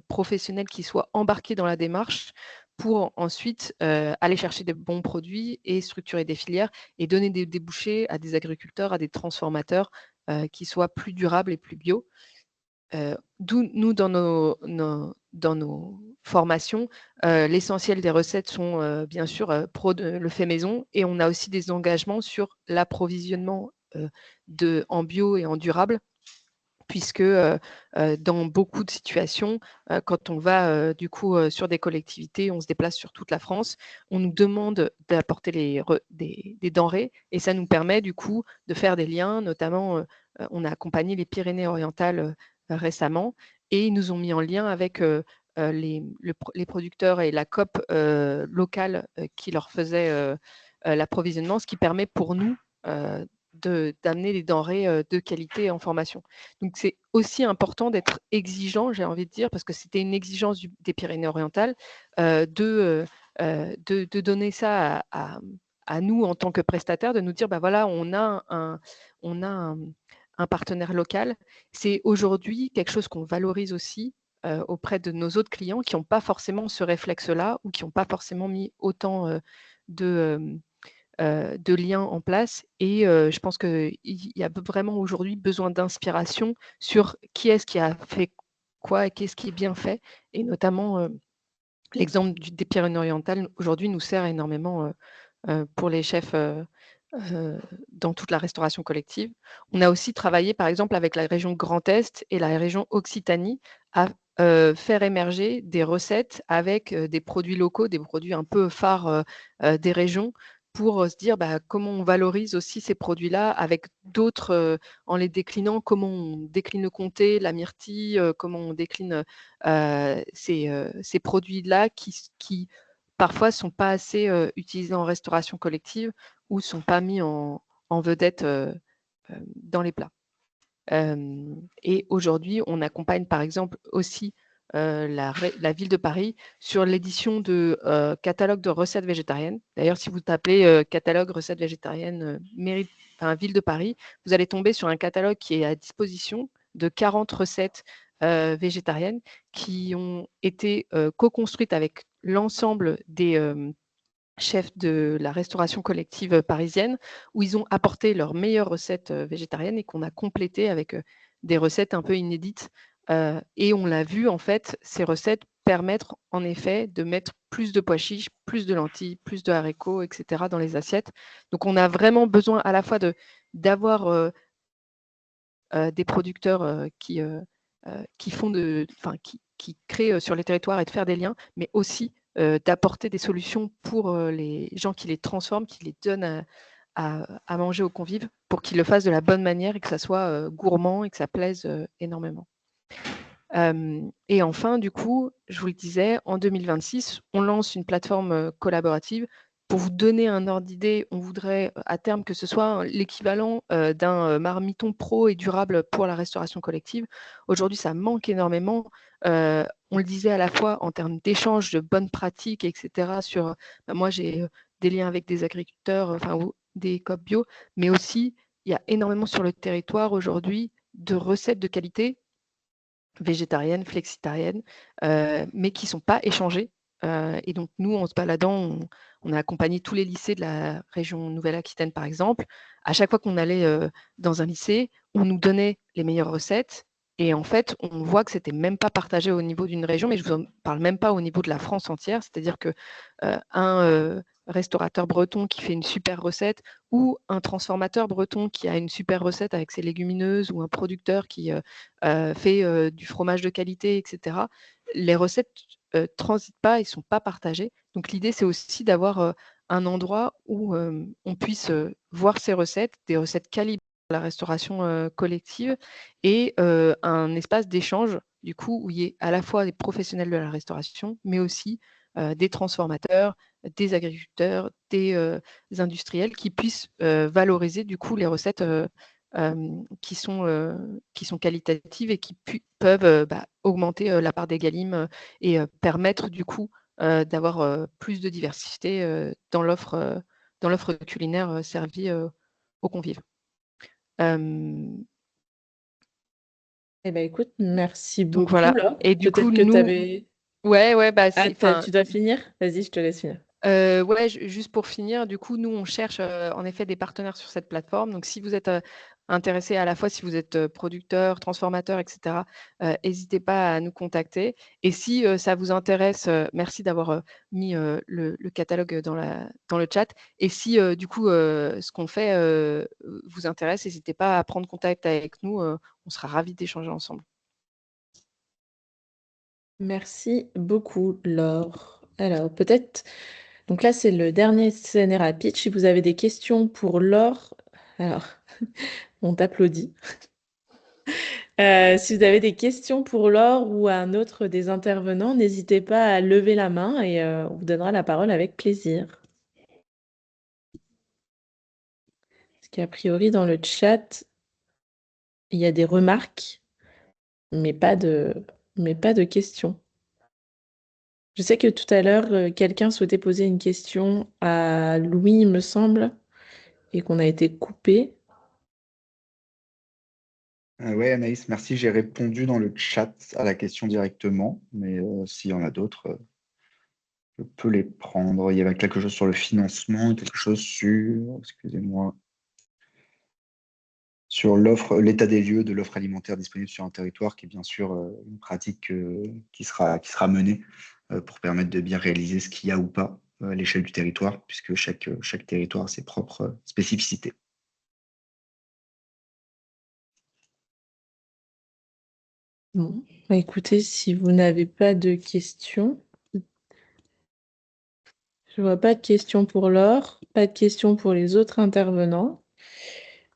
professionnels qui soient embarqués dans la démarche pour ensuite aller chercher des bons produits et structurer des filières et donner des débouchés à des agriculteurs, à des transformateurs qui soient plus durables et plus bio. D'où nous, dans nos formations, l'essentiel des recettes sont bien sûr le fait maison, et on a aussi des engagements sur l'approvisionnement en bio et en durable, puisque dans beaucoup de situations, quand on va du coup sur des collectivités, on se déplace sur toute la France, on nous demande d'apporter des denrées, et ça nous permet du coup de faire des liens, notamment on a accompagné les Pyrénées-Orientales récemment, et ils nous ont mis en lien avec les producteurs et la COP locale qui leur faisait l'approvisionnement, ce qui permet pour nous d'amener des denrées de qualité en formation. Donc, c'est aussi important d'être exigeant, j'ai envie de dire, parce que c'était une exigence des Pyrénées-Orientales, de donner ça à nous en tant que prestataires, de nous dire, bah voilà, on a un partenaire local. C'est aujourd'hui quelque chose qu'on valorise aussi auprès de nos autres clients qui n'ont pas forcément ce réflexe-là ou qui n'ont pas forcément mis autant de liens en place. Et je pense qu'il y a vraiment aujourd'hui besoin d'inspiration sur qui est-ce qui a fait quoi et qu'est-ce qui est bien fait. Et notamment, l'exemple des Pyrénées-Orientales aujourd'hui nous sert énormément pour les chefs dans toute la restauration collective. On a aussi travaillé, par exemple, avec la région Grand Est et la région Occitanie à faire émerger des recettes avec des produits locaux, des produits un peu phares des régions, pour se dire bah, comment on valorise aussi ces produits-là avec d'autres, en les déclinant, comment on décline le comté, la myrtille, comment on décline ces produits-là qui parfois ne sont pas assez utilisés en restauration collective ou ne sont pas mis en vedette dans les plats. Et aujourd'hui, on accompagne par exemple aussi la ville de Paris sur l'édition de catalogue de recettes végétariennes. D'ailleurs, si vous tapez catalogue recettes végétariennes ville de Paris, vous allez tomber sur un catalogue qui est à disposition de 40 recettes végétariennes qui ont été co-construites avec l'ensemble des chefs de la restauration collective parisienne, où ils ont apporté leurs meilleures recettes végétariennes et qu'on a complété avec des recettes un peu inédites. Et on l'a vu, en fait, ces recettes permettre en effet de mettre plus de pois chiches, plus de lentilles, plus de haricots, etc. dans les assiettes. Donc, on a vraiment besoin à la fois d'avoir des producteurs qui créent sur les territoires et de faire des liens, mais aussi d'apporter des solutions pour les gens qui les transforment, qui les donnent à manger aux convives, pour qu'ils le fassent de la bonne manière et que ça soit gourmand et que ça plaise énormément. Et enfin, du coup, je vous le disais, en 2026, on lance une plateforme collaborative. Pour vous donner un ordre d'idée, on voudrait à terme que ce soit l'équivalent d'un marmiton pro et durable pour la restauration collective. Aujourd'hui, ça manque énormément. On le disait à la fois en termes d'échange, de bonnes pratiques, etc. Moi, j'ai des liens avec des agriculteurs, ou des coop bio, mais aussi, il y a énormément sur le territoire aujourd'hui de recettes de qualité végétariennes, flexitariennes, mais qui ne sont pas échangées. Et donc, nous, en se baladant, on a accompagné tous les lycées de la région Nouvelle-Aquitaine, par exemple. À chaque fois qu'on allait dans un lycée, on nous donnait les meilleures recettes. Et en fait, on voit que ce n'était même pas partagé au niveau d'une région, mais je ne vous en parle même pas au niveau de la France entière. C'est-à-dire qu'un restaurateur breton qui fait une super recette, ou un transformateur breton qui a une super recette avec ses légumineuses, ou un producteur qui fait du fromage de qualité, etc. Les recettes transitent pas et ne sont pas partagées. Donc l'idée, c'est aussi d'avoir un endroit où on puisse voir ces recettes, des recettes calibrées pour la restauration collective et un espace d'échange, du coup, où il y ait à la fois des professionnels de la restauration, mais aussi des transformateurs, des agriculteurs, des industriels qui puissent valoriser, du coup, les recettes qui sont qualitatives et qui peuvent augmenter la part des Galim et permettre, du coup, d'avoir plus de diversité dans l'offre culinaire servie aux convives. Eh ben écoute, merci Donc beaucoup, voilà. Laure. Et du coup, Peut-être que tu nous, avais... ouais, bah, Ah, tu dois finir? Vas-y, je te laisse finir. ouais, juste pour finir, du coup, nous, on cherche en effet des partenaires sur cette plateforme. Donc, si vous êtes intéressé à la fois, si vous êtes producteur, transformateur, etc., n'hésitez pas à nous contacter. Et si ça vous intéresse, merci d'avoir mis le catalogue dans le chat. Et si, du coup, ce qu'on fait vous intéresse, n'hésitez pas à prendre contact avec nous. On sera ravis d'échanger ensemble. Merci beaucoup, Laure. Alors, peut-être... Donc là, c'est le dernier CNRA Pitch. Si vous avez des questions pour Laure... Alors, on t'applaudit. Si vous avez des questions pour Laure ou un autre des intervenants, n'hésitez pas à lever la main et on vous donnera la parole avec plaisir. Parce qu'a priori, dans le chat, il y a des remarques, mais pas de questions. Je sais que tout à l'heure, quelqu'un souhaitait poser une question à Louis, il me semble, et qu'on a été coupé. Oui, Anaïs, merci. J'ai répondu dans le chat à la question directement, mais s'il y en a d'autres, je peux les prendre. Il y avait quelque chose sur le financement, quelque chose sur, excusez-moi, sur l'offre, l'état des lieux de l'offre alimentaire disponible sur un territoire, qui est bien sûr une pratique qui sera menée pour permettre de bien réaliser ce qu'il y a ou pas à l'échelle du territoire, puisque chaque territoire a ses propres spécificités. Bon, bah écoutez, si vous n'avez pas de questions, je vois pas de questions pour Laure, pas de questions pour les autres intervenants.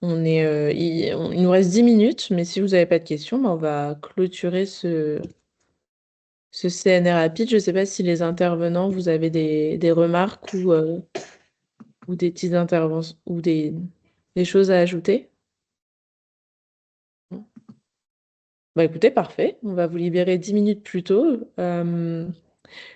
Il nous reste 10 minutes, mais si vous n'avez pas de questions, bah, on va clôturer ce CNR rapide. Je ne sais pas si les intervenants, vous avez des remarques ou des petites interventions ou des choses à ajouter. Bah écoutez, parfait. On va vous libérer 10 minutes plus tôt.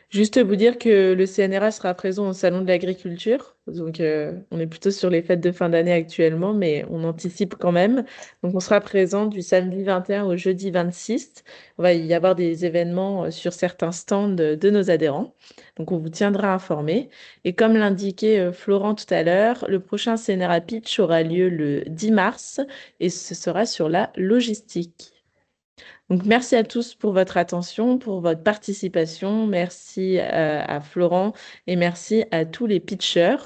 Juste vous dire que le CNRA sera présent au Salon de l'Agriculture. Donc, on est plutôt sur les fêtes de fin d'année actuellement, mais on anticipe quand même. Donc, on sera présent du samedi 21 au jeudi 26. Il va y avoir des événements sur certains stands de nos adhérents. Donc, on vous tiendra informé. Et comme l'indiquait Florent tout à l'heure, le prochain CNRA Pitch aura lieu le 10 mars et ce sera sur la logistique. Donc, merci à tous pour votre attention, pour votre participation. Merci à Florent et merci à tous les pitchers.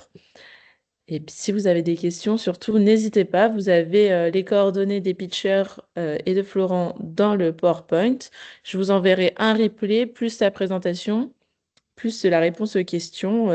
Et puis, si vous avez des questions, surtout, n'hésitez pas. Vous avez les coordonnées des pitchers et de Florent dans le PowerPoint. Je vous enverrai un replay, plus la présentation, plus la réponse aux questions.